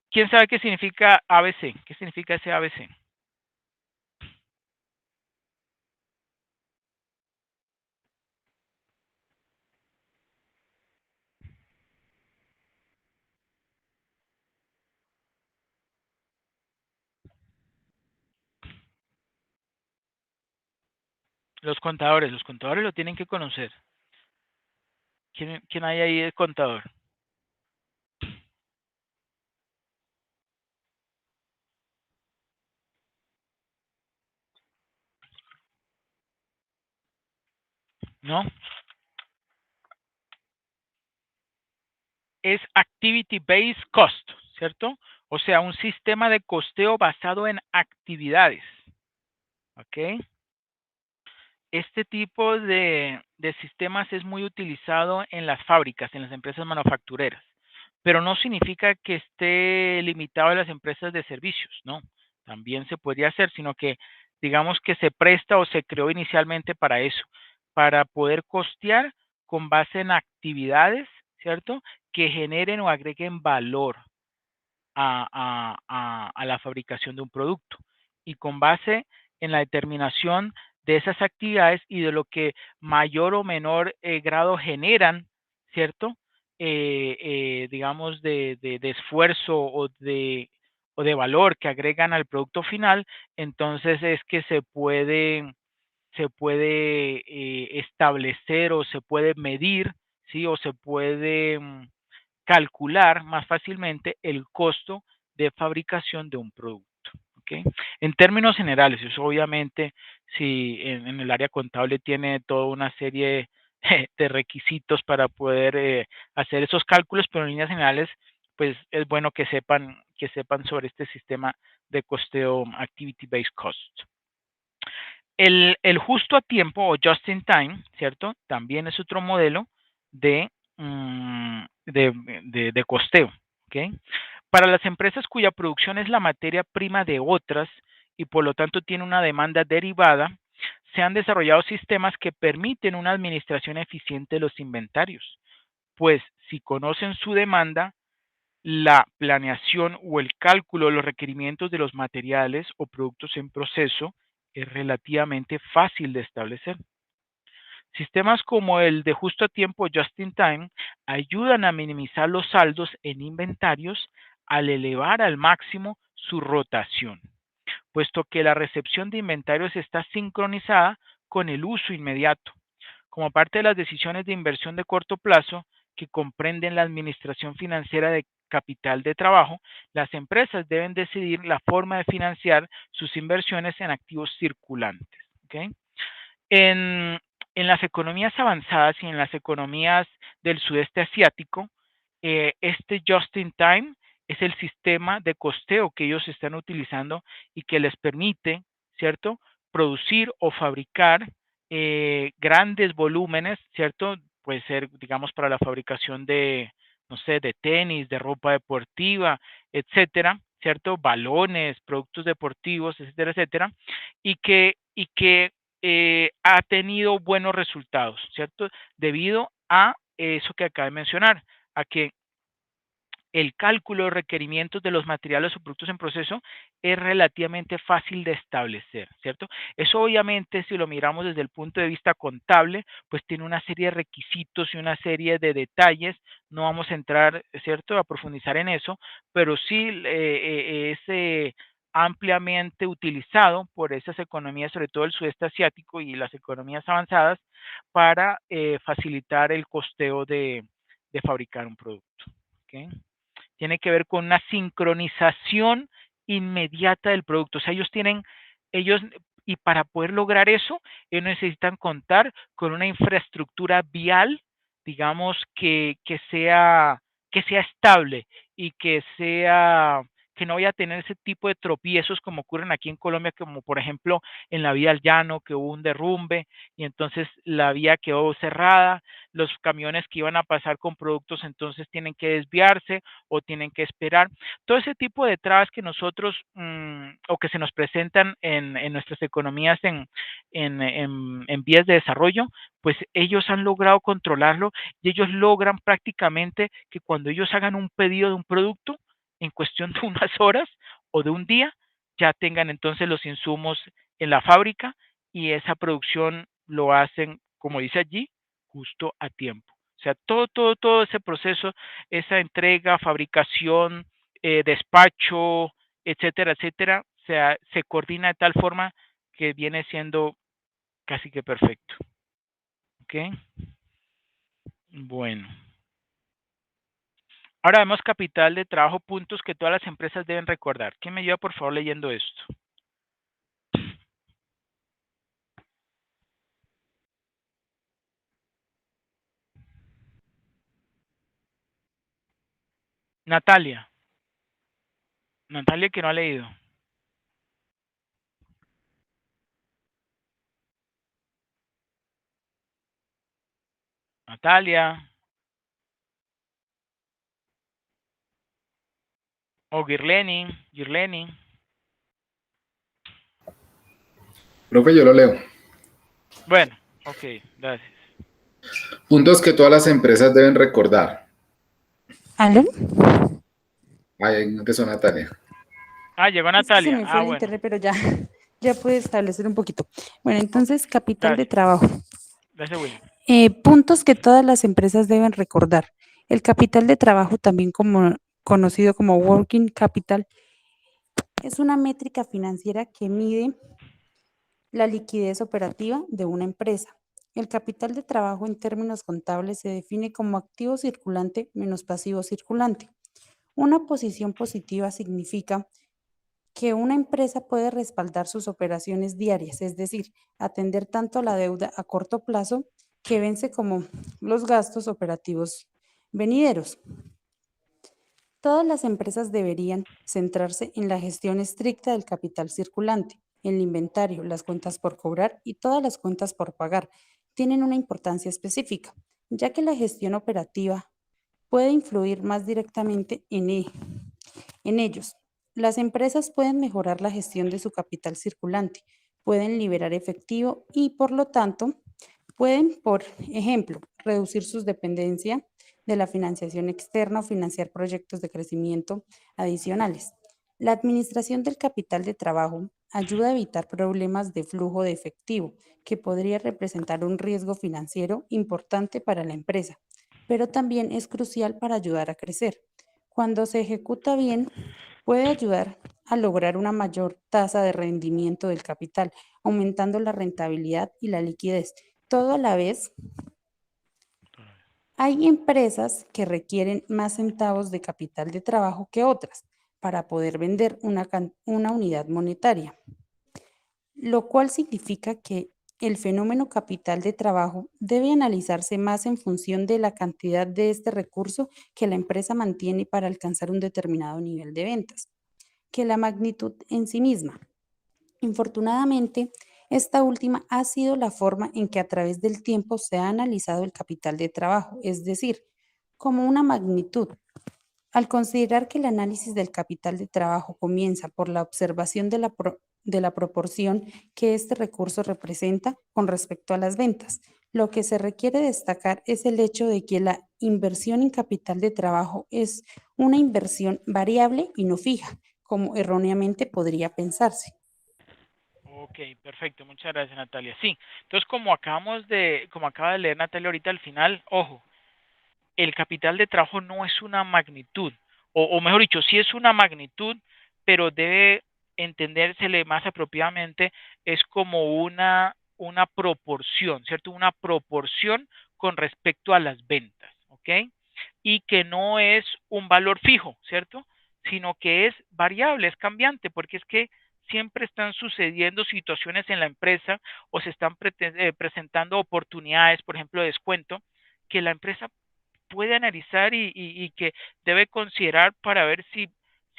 ¿Quién sabe qué significa ABC? ¿Qué significa ese ABC? Los contadores lo tienen que conocer. ¿Quién hay ahí de contador? ¿No? Es Activity Based Cost, ¿cierto? O sea, un sistema de costeo basado en actividades. ¿Ok? este tipo de sistemas es muy utilizado en las fábricas, en las empresas manufactureras, pero no significa que esté limitado a las empresas de servicios, ¿no? También se podría hacer, sino que digamos que se presta o se creó inicialmente para eso, para poder costear con base en actividades, ¿cierto? Que generen o agreguen valor a la fabricación de un producto y con base en la determinación de esas actividades y de lo que mayor o menor grado generan, ¿cierto? Digamos, de esfuerzo o de valor que agregan al producto final, entonces es que se puede establecer o se puede medir, ¿sí? O se puede calcular más fácilmente el costo de fabricación de un producto. ¿Okay? En términos generales, eso obviamente, si en el área contable tiene toda una serie de requisitos para poder hacer esos cálculos, pero en líneas generales, pues es bueno que sepan sobre este sistema de costeo Activity Based Cost. El justo a tiempo o just in time, ¿cierto? También es otro modelo de, de costeo, ¿ok? Para las empresas cuya producción es la materia prima de otras y por lo tanto tiene una demanda derivada, se han desarrollado sistemas que permiten una administración eficiente de los inventarios, pues si conocen su demanda, la planeación o el cálculo de los requerimientos de los materiales o productos en proceso es relativamente fácil de establecer. Sistemas como el de justo a tiempo just in time ayudan a minimizar los saldos en inventarios al elevar al máximo su rotación, puesto que la recepción de inventarios está sincronizada con el uso inmediato. Como parte de las decisiones de inversión de corto plazo que comprenden la administración financiera de capital de trabajo, las empresas deben decidir la forma de financiar sus inversiones en activos circulantes. ¿Okay? En, en las economías avanzadas y en las economías del sudeste asiático, este just in time es el sistema de costeo que ellos están utilizando y que les permite, ¿cierto?, producir o fabricar grandes volúmenes, ¿cierto? Puede ser, digamos, para la fabricación de, no sé, de tenis, de ropa deportiva, etcétera, ¿cierto? Balones, productos deportivos, etcétera, etcétera, y que ha tenido buenos resultados, ¿cierto? Debido a eso que acabo de mencionar, a que el cálculo de requerimientos de los materiales o productos en proceso es relativamente fácil de establecer, ¿cierto? Eso obviamente, si lo miramos desde el punto de vista contable, pues tiene una serie de requisitos y una serie de detalles. No vamos a entrar, ¿cierto?, a profundizar en eso, pero sí es ampliamente utilizado por esas economías, sobre todo el sudeste asiático y las economías avanzadas, para facilitar el costeo de fabricar un producto. ¿Okay? Tiene que ver con una sincronización inmediata del producto. O sea, ellos, y para poder lograr eso, ellos necesitan contar con una infraestructura vial, digamos, que sea estable y que no vaya a tener ese tipo de tropiezos como ocurren aquí en Colombia, como por ejemplo en la vía al llano, que hubo un derrumbe y entonces la vía quedó cerrada, los camiones que iban a pasar con productos entonces tienen que desviarse o tienen que esperar. Todo ese tipo de trabas que nosotros o que se nos presentan en nuestras economías en vías de desarrollo, pues ellos han logrado controlarlo y ellos logran prácticamente que cuando ellos hagan un pedido de un producto, en cuestión de unas horas o de un día, ya tengan entonces los insumos en la fábrica y esa producción lo hacen, como dice allí, justo a tiempo. O sea, todo ese proceso, esa entrega, fabricación, despacho, etcétera, etcétera, se coordina de tal forma que viene siendo casi que perfecto. ¿Ok? Bueno. Ahora vemos capital de trabajo, puntos que todas las empresas deben recordar. ¿Quién me ayuda, por favor, leyendo esto? Natalia. Natalia que no ha leído. Natalia o Girleni.
Profe, yo lo leo.
Bueno, ok, gracias.
Puntos que todas las empresas deben recordar.
¿Aló?
Ay, no te suena, Natalia.
Llegó
Es que se
Natalia.
me fue el
Bueno,
internet, pero ya, ya pude establecer un poquito. Bueno, entonces, capital de
gracias.
trabajo.
Gracias, William.
Puntos que todas las empresas deben recordar. El capital de trabajo, también conocido como working capital, es una métrica financiera que mide la liquidez operativa de una empresa. El capital de trabajo en términos contables se define como activo circulante menos pasivo circulante. Una posición positiva significa que una empresa puede respaldar sus operaciones diarias, es decir, atender tanto la deuda a corto plazo que vence como los gastos operativos venideros. Todas las empresas deberían centrarse en la gestión estricta del capital circulante. El inventario, las cuentas por cobrar y todas las cuentas por pagar tienen una importancia específica, ya que la gestión operativa puede influir más directamente en ellos. Las empresas pueden mejorar la gestión de su capital circulante, pueden liberar efectivo y, por lo tanto, pueden, por ejemplo, reducir sus dependencias de la financiación externa o financiar proyectos de crecimiento adicionales. La administración del capital de trabajo ayuda a evitar problemas de flujo de efectivo, que podría representar un riesgo financiero importante para la empresa, pero también es crucial para ayudar a crecer. Cuando se ejecuta bien, puede ayudar a lograr una mayor tasa de rendimiento del capital, aumentando la rentabilidad y la liquidez. Todo a la vez, hay empresas que requieren más centavos de capital de trabajo que otras para poder vender una unidad monetaria, lo cual significa que el fenómeno capital de trabajo debe analizarse más en función de la cantidad de este recurso que la empresa mantiene para alcanzar un determinado nivel de ventas, que la magnitud en sí misma. Infortunadamente, esta última ha sido la forma en que a través del tiempo se ha analizado el capital de trabajo, es decir, como una magnitud. Al considerar que el análisis del capital de trabajo comienza por la observación de la proporción que este recurso representa con respecto a las ventas, lo que se requiere destacar es el hecho de que la inversión en capital de trabajo es una inversión variable y no fija, como erróneamente podría pensarse.
Ok, perfecto. Muchas gracias, Natalia. Sí, entonces como acaba de leer Natalia ahorita al final, ojo, el capital de trabajo no es una magnitud, o mejor dicho, sí es una magnitud, pero debe entendérsele más apropiadamente, es como una proporción, ¿cierto? Una proporción con respecto a las ventas, ¿ok? Y que no es un valor fijo, ¿cierto? Sino que es variable, es cambiante, porque es que siempre están sucediendo situaciones en la empresa o se están presentando oportunidades, por ejemplo, de descuento, que la empresa puede analizar y que debe considerar para ver si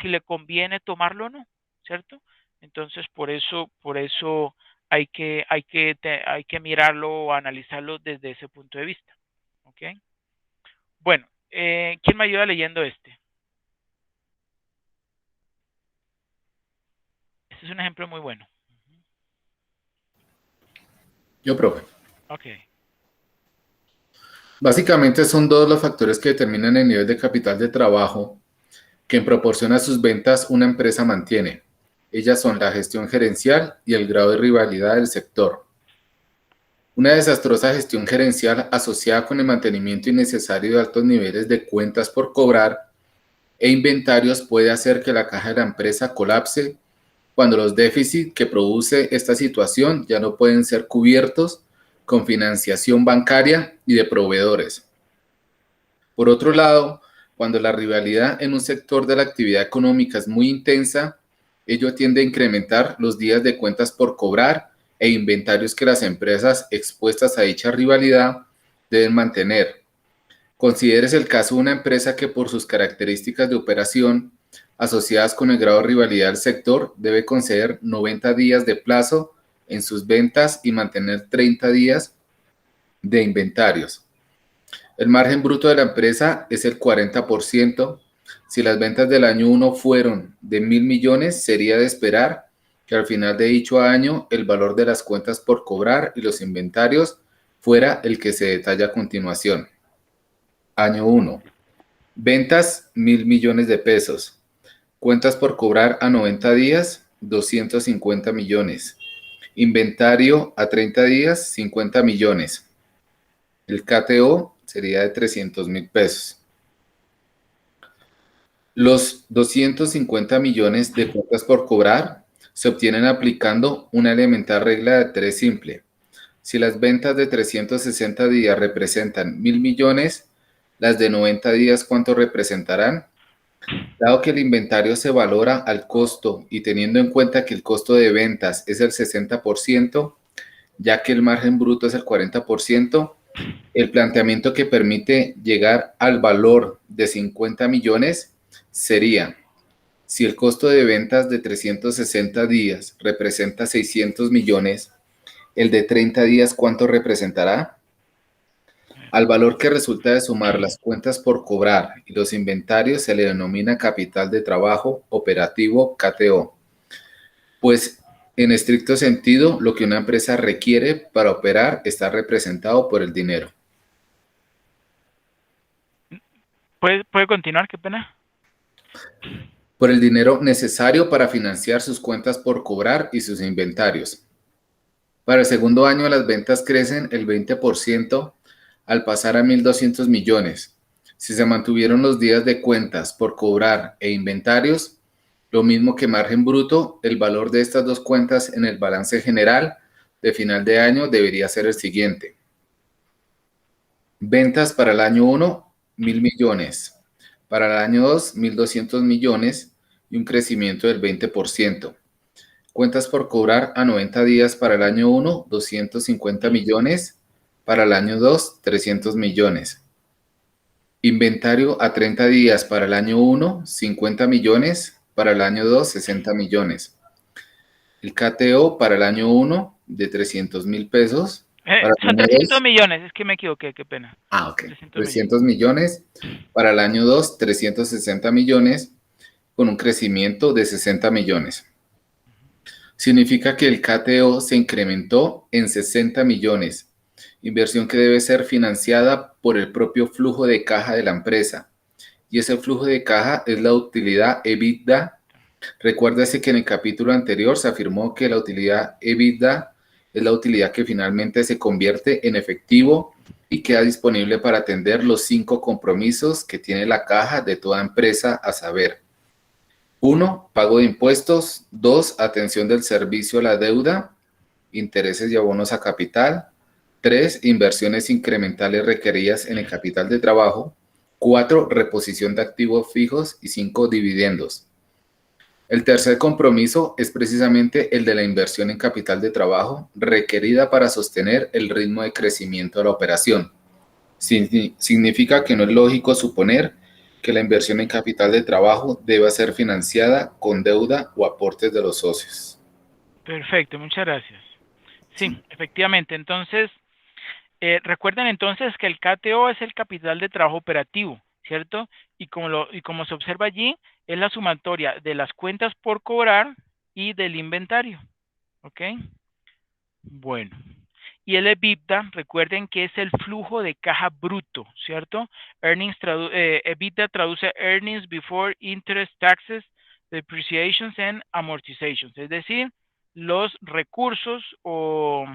le conviene tomarlo o no, ¿cierto? Entonces, por eso hay que mirarlo o analizarlo desde ese punto de vista, ¿ok? Bueno, ¿quién me ayuda leyendo este? Este es un ejemplo muy bueno.
Yo, profe.
Ok.
Básicamente son dos los factores que determinan el nivel de capital de trabajo que en proporción a sus ventas una empresa mantiene. Ellas son la gestión gerencial y el grado de rivalidad del sector. Una desastrosa gestión gerencial asociada con el mantenimiento innecesario de altos niveles de cuentas por cobrar e inventarios puede hacer que la caja de la empresa colapse cuando los déficits que produce esta situación ya no pueden ser cubiertos con financiación bancaria y de proveedores. Por otro lado, cuando la rivalidad en un sector de la actividad económica es muy intensa, ello tiende a incrementar los días de cuentas por cobrar e inventarios que las empresas expuestas a dicha rivalidad deben mantener. Considérese el caso de una empresa que por sus características de operación asociadas con el grado de rivalidad del sector debe conceder 90 días de plazo en sus ventas y mantener 30 días de inventarios. El margen bruto de la empresa es el 40%. Si las ventas del año 1 fueron de 1.000 millones, sería de esperar que al final de dicho año el valor de las cuentas por cobrar y los inventarios fuera el que se detalla a continuación. Año 1. Ventas, 1.000 millones de pesos. Cuentas por cobrar a 90 días, 250 millones. Inventario a 30 días, 50 millones. El KTO sería de 300.000 pesos. Los 250 millones de cuentas por cobrar se obtienen aplicando una elemental regla de 3 simple. Si las ventas de 360 días representan 1.000 millones, las de 90 días, ¿cuánto representarán? Dado que el inventario se valora al costo y teniendo en cuenta que el costo de ventas es el 60%, ya que el margen bruto es el 40%, el planteamiento que permite llegar al valor de 50 millones sería, si el costo de ventas de 360 días representa 600 millones, el de 30 días, ¿cuánto representará? Al valor que resulta de sumar las cuentas por cobrar y los inventarios se le denomina capital de trabajo operativo KTO, pues en estricto sentido lo que una empresa requiere para operar está representado por el dinero.
¿Puede continuar? Qué pena.
Por el dinero necesario para financiar sus cuentas por cobrar y sus inventarios. Para el segundo año las ventas crecen el 20% al pasar a 1.200 millones. Si se mantuvieron los días de cuentas por cobrar e inventarios, lo mismo que margen bruto, el valor de estas dos cuentas en el balance general de final de año debería ser el siguiente. Ventas para el año 1, 1.000 millones. Para el año 2, 1.200 millones y un crecimiento del 20%. Cuentas por cobrar a 90 días para el año 1, 250 millones. Para el año 2, 300 millones. Inventario a 30 días para el año 1, 50 millones. Para el año 2, 60 millones. El KTO para el año 1 de 300.000 pesos. Para el
Son
año
300
2,
millones, es que me equivoqué, qué pena.
ok.
300
300 millones. Para el año 2, 360 millones con un crecimiento de 60 millones. Significa que el KTO se incrementó en 60 millones, inversión que debe ser financiada por el propio flujo de caja de la empresa. Y ese flujo de caja es la utilidad EBITDA. Recuérdese que en el capítulo anterior se afirmó que la utilidad EBITDA es la utilidad que finalmente se convierte en efectivo y queda disponible para atender los 5 compromisos que tiene la caja de toda empresa, a saber: 1. Pago de impuestos. 2. Atención del servicio a la deuda, intereses y abonos a capital. 3. Inversiones incrementales requeridas en el capital de trabajo. 4. Reposición de activos fijos. Y 5. Dividendos. El tercer compromiso es precisamente el de la inversión en capital de trabajo requerida para sostener el ritmo de crecimiento de la operación. Significa que no es lógico suponer que la inversión en capital de trabajo deba ser financiada con deuda o aportes de los socios.
Perfecto, muchas gracias. Sí, efectivamente. Entonces, recuerden entonces que el KTO es el capital de trabajo operativo, ¿cierto? Y como se observa allí, es la sumatoria de las cuentas por cobrar y del inventario, ¿ok? Bueno. Y el EBITDA, recuerden que es el flujo de caja bruto, ¿cierto? EBITDA traduce Earnings Before Interest, Taxes, Depreciations and Amortizations, es decir, los recursos o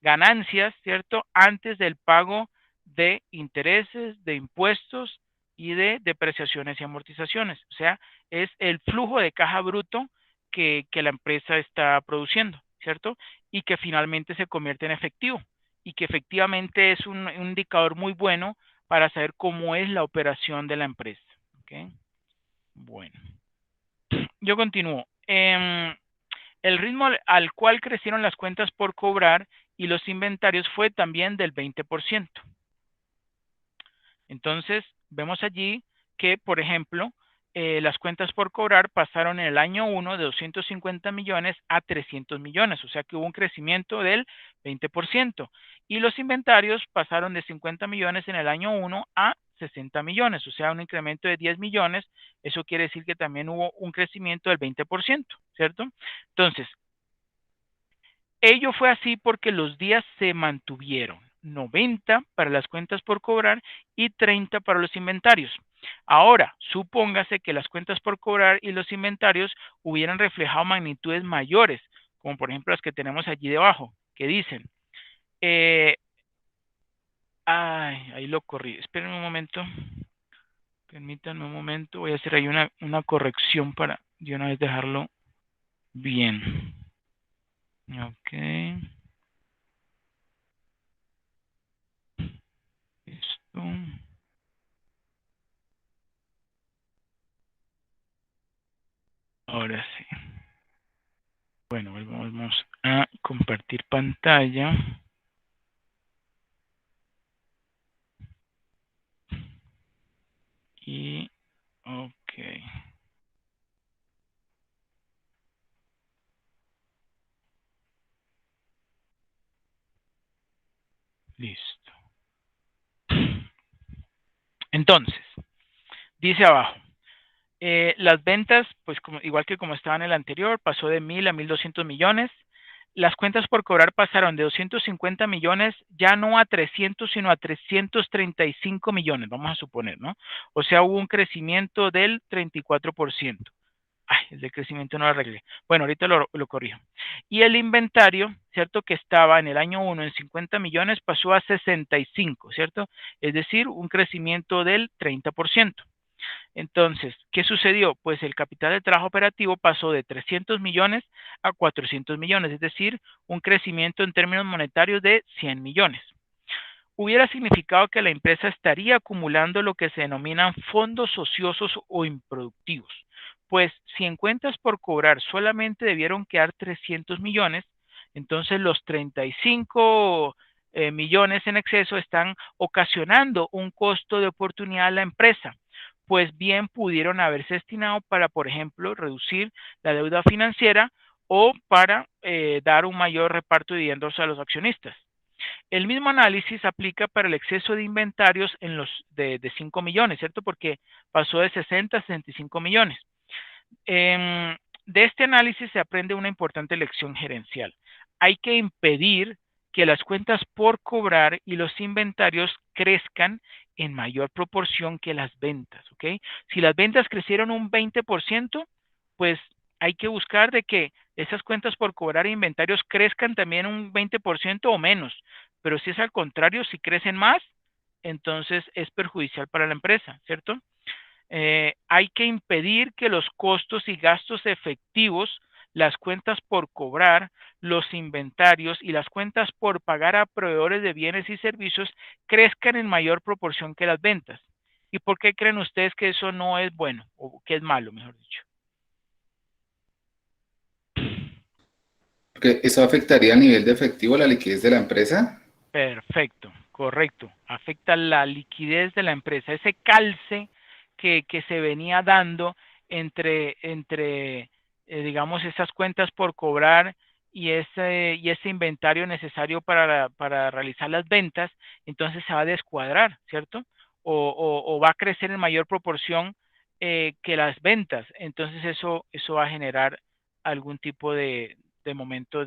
ganancias, ¿cierto? Antes del pago de intereses, de impuestos y de depreciaciones y amortizaciones. O sea, es el flujo de caja bruto que la empresa está produciendo, ¿cierto? Y que finalmente se convierte en efectivo y que efectivamente es un indicador muy bueno para saber cómo es la operación de la empresa. ¿Okay? Bueno, yo continúo. El ritmo al cual crecieron las cuentas por cobrar y los inventarios fue también del 20%. Entonces, vemos allí que, por ejemplo, las cuentas por cobrar pasaron en el año 1 de 250 millones a 300 millones, o sea que hubo un crecimiento del 20%. Y los inventarios pasaron de 50 millones en el año 1 a 60 millones, o sea, un incremento de 10 millones. Eso quiere decir que también hubo un crecimiento del 20%, ¿cierto? Entonces, ello fue así porque los días se mantuvieron, 90 para las cuentas por cobrar y 30 para los inventarios. Ahora, supóngase que las cuentas por cobrar y los inventarios hubieran reflejado magnitudes mayores, como por ejemplo las que tenemos allí debajo, que dicen, ahí lo corrí, espérenme un momento, permítanme un momento, voy a hacer ahí una corrección para de una vez dejarlo bien. Ok. Listo. Ahora sí. Bueno, vamos a compartir pantalla. Y, ok. Listo. Entonces, dice abajo, las ventas, pues igual que como estaba en el anterior, pasó de 1.000 a 1.200 millones. Las cuentas por cobrar pasaron de 250 millones, ya no a 300, sino a 335 millones, vamos a suponer, ¿no? O sea, hubo un crecimiento del 34%. Ay, el de crecimiento no lo arreglé. Bueno, ahorita lo corrijo. Y el inventario, ¿cierto? Que estaba en el año 1 en 50 millones, pasó a 65, ¿cierto? Es decir, un crecimiento del 30%. Entonces, ¿qué sucedió? Pues el capital de trabajo operativo pasó de 300 millones a 400 millones, es decir, un crecimiento en términos monetarios de 100 millones. Hubiera significado que la empresa estaría acumulando lo que se denominan fondos ociosos o improductivos. Pues si en cuentas por cobrar solamente debieron quedar 300 millones, entonces los 35 millones en exceso están ocasionando un costo de oportunidad a la empresa, pues bien pudieron haberse destinado para, por ejemplo, reducir la deuda financiera o para dar un mayor reparto de dividendos a los accionistas. El mismo análisis aplica para el exceso de inventarios en los de 5 millones, ¿cierto? Porque pasó de 60 a 65 millones. De este análisis se aprende una importante lección gerencial. Hay que impedir que las cuentas por cobrar y los inventarios crezcan en mayor proporción que las ventas, ¿ok? Si las ventas crecieron un 20%, pues hay que buscar de que esas cuentas por cobrar e inventarios crezcan también un 20% o menos. Pero si es al contrario, si crecen más, entonces es perjudicial para la empresa, ¿cierto? Hay que impedir que los costos y gastos efectivos, las cuentas por cobrar, los inventarios y las cuentas por pagar a proveedores de bienes y servicios crezcan en mayor proporción que las ventas. ¿Y por qué creen ustedes que eso no es bueno o que es malo, mejor dicho?
Porque eso afectaría el nivel de efectivo, la liquidez de la empresa.
Perfecto, correcto. Afecta la liquidez de la empresa, ese calce que se venía dando entre digamos, esas cuentas por cobrar y ese inventario necesario para realizar las ventas, entonces se va a descuadrar, ¿cierto? O va a crecer en mayor proporción que las ventas. Entonces eso va a generar algún tipo de momento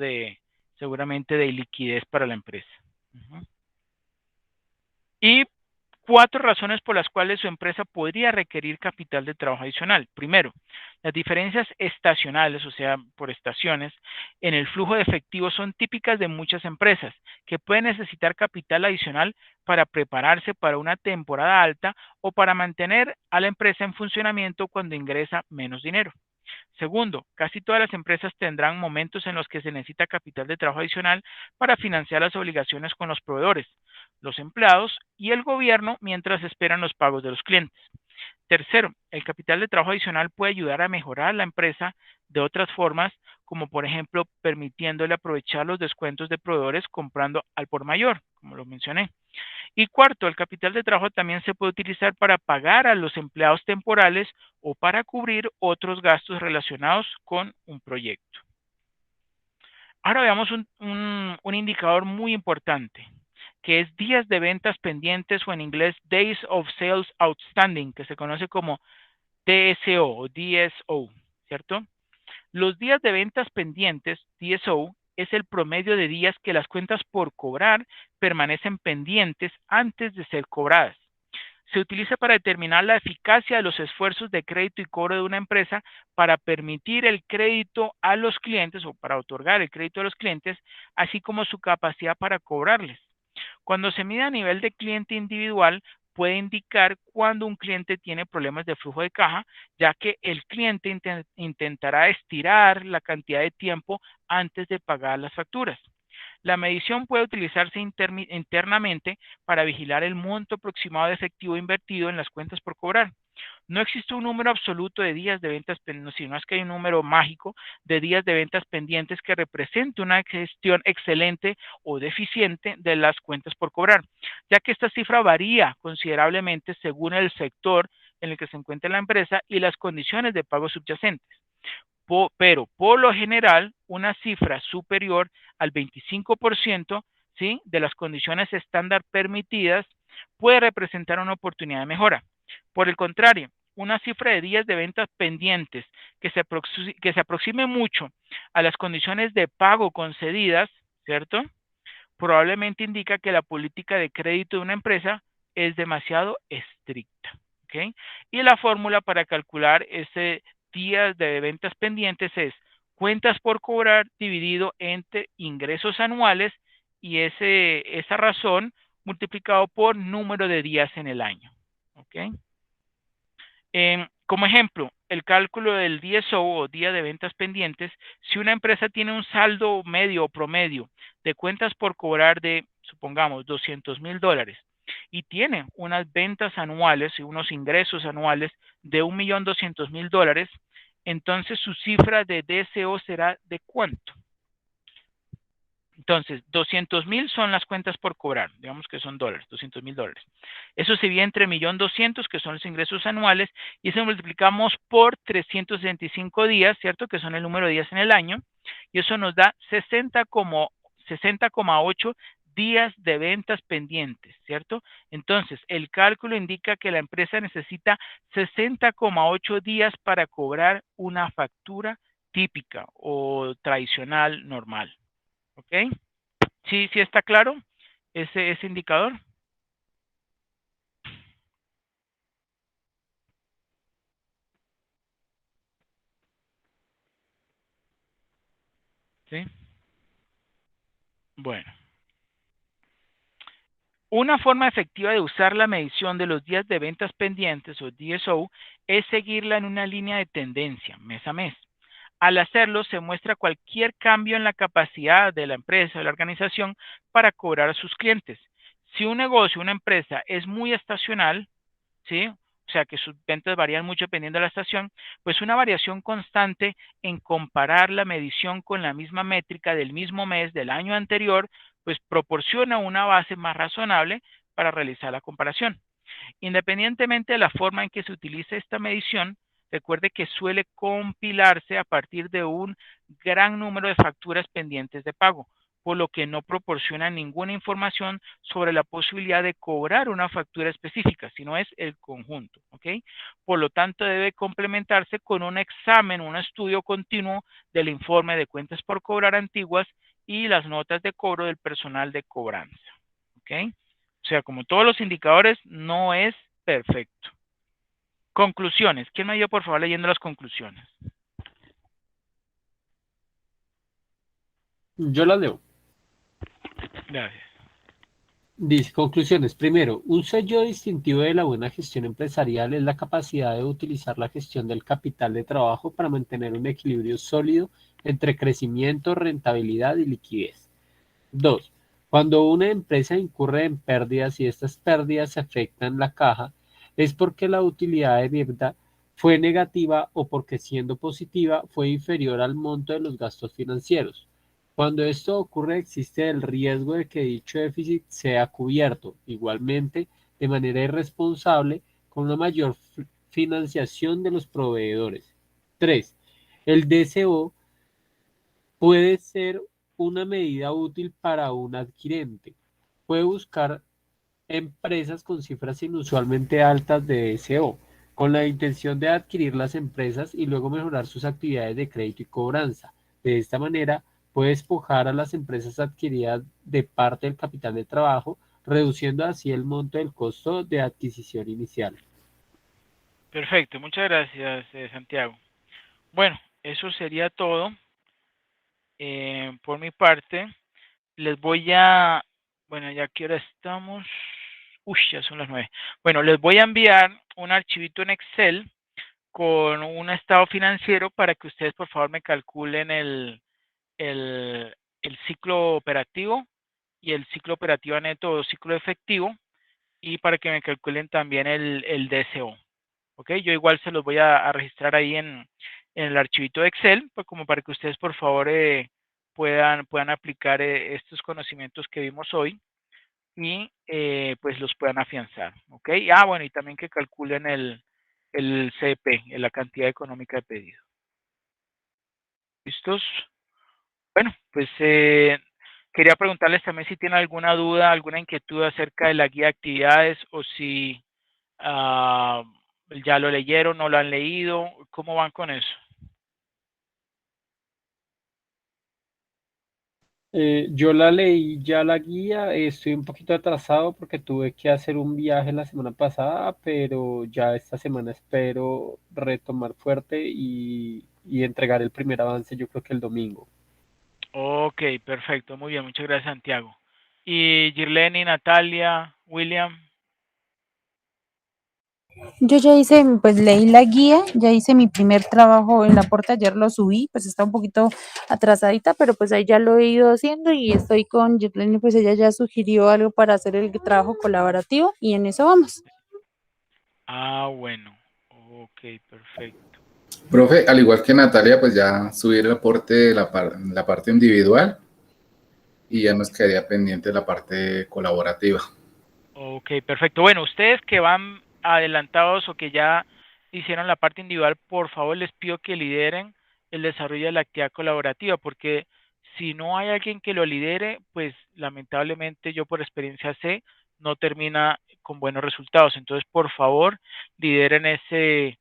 seguramente de liquidez para la empresa. Y 4 razones por las cuales su empresa podría requerir capital de trabajo adicional. Primero, las diferencias estacionales, o sea, por estaciones, en el flujo de efectivo son típicas de muchas empresas que pueden necesitar capital adicional para prepararse para una temporada alta o para mantener a la empresa en funcionamiento cuando ingresa menos dinero. Segundo, casi todas las empresas tendrán momentos en los que se necesita capital de trabajo adicional para financiar las obligaciones con los proveedores, los empleados y el gobierno mientras esperan los pagos de los clientes. Tercero, el capital de trabajo adicional puede ayudar a mejorar la empresa de otras formas, como por ejemplo permitiéndole aprovechar los descuentos de proveedores comprando al por mayor, como lo mencioné. Y cuarto, el capital de trabajo también se puede utilizar para pagar a los empleados temporales o para cubrir otros gastos relacionados con un proyecto. Ahora veamos un indicador muy importante, que es días de ventas pendientes o en inglés Days of Sales Outstanding, que se conoce como DSO o DSO, ¿cierto? Los días de ventas pendientes, DSO, es el promedio de días que las cuentas por cobrar permanecen pendientes antes de ser cobradas. Se utiliza para determinar la eficacia de los esfuerzos de crédito y cobro de una empresa para permitir el crédito a los clientes o para otorgar el crédito a los clientes, así como su capacidad para cobrarles. Cuando se mide a nivel de cliente individual, puede indicar cuando un cliente tiene problemas de flujo de caja, ya que el cliente intentará estirar la cantidad de tiempo antes de pagar las facturas. La medición puede utilizarse internamente para vigilar el monto aproximado de efectivo invertido en las cuentas por cobrar. No existe un número absoluto de días de ventas pendientes, sino es que hay un número mágico de días de ventas pendientes que represente una gestión excelente o deficiente de las cuentas por cobrar, ya que esta cifra varía considerablemente según el sector en el que se encuentra la empresa y las condiciones de pago subyacentes. Pero por lo general, una cifra superior al 25%, ¿sí?, de las condiciones estándar permitidas puede representar una oportunidad de mejora. Por el contrario, una cifra de días de ventas pendientes que se aproxime mucho a las condiciones de pago concedidas, ¿cierto?, probablemente indica que la política de crédito de una empresa es demasiado estricta. ¿Ok? Y la fórmula para calcular ese días de ventas pendientes es cuentas por cobrar dividido entre ingresos anuales y esa razón multiplicado por número de días en el año. ¿Ok? Como ejemplo, el cálculo del DSO o día de ventas pendientes, si una empresa tiene un saldo medio o promedio de cuentas por cobrar de, supongamos, $200,000 y tiene unas ventas anuales y unos ingresos anuales de $1,200,000, entonces su cifra de DSO será ¿de cuánto? Entonces, 200,000 son las cuentas por cobrar, digamos que son dólares, $200,000. Eso se divide entre 1,200,000, que son los ingresos anuales, y eso multiplicamos por 365 días, ¿cierto? Que son el número de días en el año, y eso nos da 60,8 días de ventas pendientes, ¿cierto? Entonces, el cálculo indica que la empresa necesita 60,8 días para cobrar una factura típica o tradicional normal. ¿Ok? ¿Sí, sí está claro ese indicador? ¿Sí? Bueno. Una forma efectiva de usar la medición de los días de ventas pendientes o DSO es seguirla en una línea de tendencia mes a mes. Al hacerlo, se muestra cualquier cambio en la capacidad de la empresa o la organización para cobrar a sus clientes. Si un negocio, una empresa es muy estacional, ¿sí?, o sea que sus ventas varían mucho dependiendo de la estación, pues una variación constante en comparar la medición con la misma métrica del mismo mes del año anterior, pues proporciona una base más razonable para realizar la comparación. Independientemente de la forma en que se utilice esta medición, recuerde que suele compilarse a partir de un gran número de facturas pendientes de pago, por lo que no proporciona ninguna información sobre la posibilidad de cobrar una factura específica, sino es el conjunto, ¿ok? Por lo tanto, debe complementarse con un examen, un estudio continuo del informe de cuentas por cobrar antiguas y las notas de cobro del personal de cobranza, ¿ok? O sea, como todos los indicadores, no es perfecto. Conclusiones. ¿Quién me ayuda, por favor, leyendo las conclusiones?
Yo la leo.
Gracias.
Dice, conclusiones. Primero, un sello distintivo de la buena gestión empresarial es la capacidad de utilizar la gestión del capital de trabajo para mantener un equilibrio sólido entre crecimiento, rentabilidad y liquidez. 2. Cuando una empresa incurre en pérdidas y estas pérdidas afectan la caja, es porque la utilidad de EBITDA fue negativa o porque siendo positiva fue inferior al monto de los gastos financieros. Cuando esto ocurre, existe el riesgo de que dicho déficit sea cubierto, igualmente, de manera irresponsable, con una mayor financiación de los proveedores. 3. El DCO puede ser una medida útil para un adquirente. Puede buscar empresas con cifras inusualmente altas de DCO, con la intención de adquirir las empresas y luego mejorar sus actividades de crédito y cobranza. De esta manera, puede despojar a las empresas adquiridas de parte del capital de trabajo, reduciendo así el monto del costo de adquisición inicial.
Perfecto, muchas gracias, Santiago. Bueno, eso sería todo por mi parte. Les voy a, bueno, ya que ahora estamos, ya son las 9. Bueno, les voy a enviar un archivito en Excel con un estado financiero para que ustedes por favor me calculen el, el ciclo operativo y el ciclo operativo neto o ciclo efectivo, y para que me calculen también el DSO. ¿Ok? Yo igual se los voy a registrar ahí en el archivito de Excel, pues como para que ustedes por favor puedan aplicar estos conocimientos que vimos hoy y pues los puedan afianzar. ¿Ok? Bueno, y también que calculen el CP, la cantidad económica de pedido. ¿Listos? Bueno, pues quería preguntarles también si tienen alguna duda, alguna inquietud acerca de la guía de actividades o si ya lo leyeron, no lo han leído, ¿cómo van con eso?
Yo la leí ya la guía, estoy un poquito atrasado porque tuve que hacer un viaje la semana pasada, pero ya esta semana espero retomar fuerte y entregar el primer avance, yo creo que el domingo.
Ok, perfecto, muy bien, muchas gracias Santiago. Y Girleni, Natalia, William.
Yo ya hice, pues leí la guía, ya hice mi primer trabajo en la porta, ayer lo subí, pues está un poquito atrasadita, pero pues ahí ya lo he ido haciendo y estoy con Yetleni, pues ella ya sugirió algo para hacer el trabajo colaborativo y en eso vamos.
Bueno, ok, perfecto.
Profe, al igual que Natalia, pues ya subí el reporte de la parte individual y ya nos quedaría pendiente la parte colaborativa.
Ok, perfecto. Bueno, ustedes que van adelantados o que ya hicieron la parte individual, por favor les pido que lideren el desarrollo de la actividad colaborativa, porque si no hay alguien que lo lidere, pues lamentablemente yo por experiencia sé, no termina con buenos resultados. Entonces, por favor, lideren ese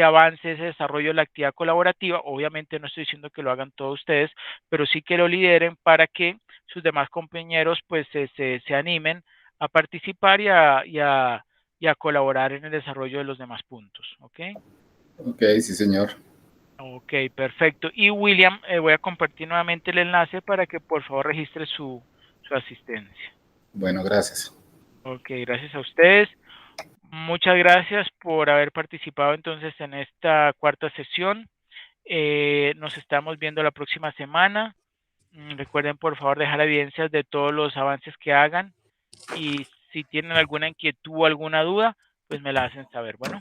avance, ese desarrollo de la actividad colaborativa. Obviamente no estoy diciendo que lo hagan todos ustedes, pero sí que lo lideren para que sus demás compañeros pues se animen a participar y a colaborar en el desarrollo de los demás puntos. ¿Ok?
Ok, sí, señor.
Ok, perfecto. Y William, voy a compartir nuevamente el enlace para que por favor registre su asistencia.
Bueno, gracias.
Ok, gracias a ustedes. Muchas gracias por haber participado entonces en esta cuarta sesión. Nos estamos viendo la próxima semana. Recuerden por favor dejar evidencias de todos los avances que hagan. Y si tienen alguna inquietud o alguna duda, pues me la hacen saber. Bueno.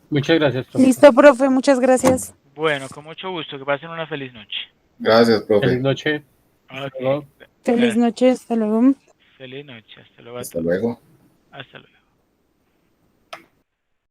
Muchas gracias, profe.
Listo, profe, muchas gracias.
Bueno, con mucho gusto. Que pasen una feliz noche.
Gracias,
Feliz
profe.
noche.
Ok.
Hasta luego.
Feliz
Gracias.
noche, hasta luego.
Feliz noche. Hasta luego a
Hasta
todos.
luego.
Hasta luego.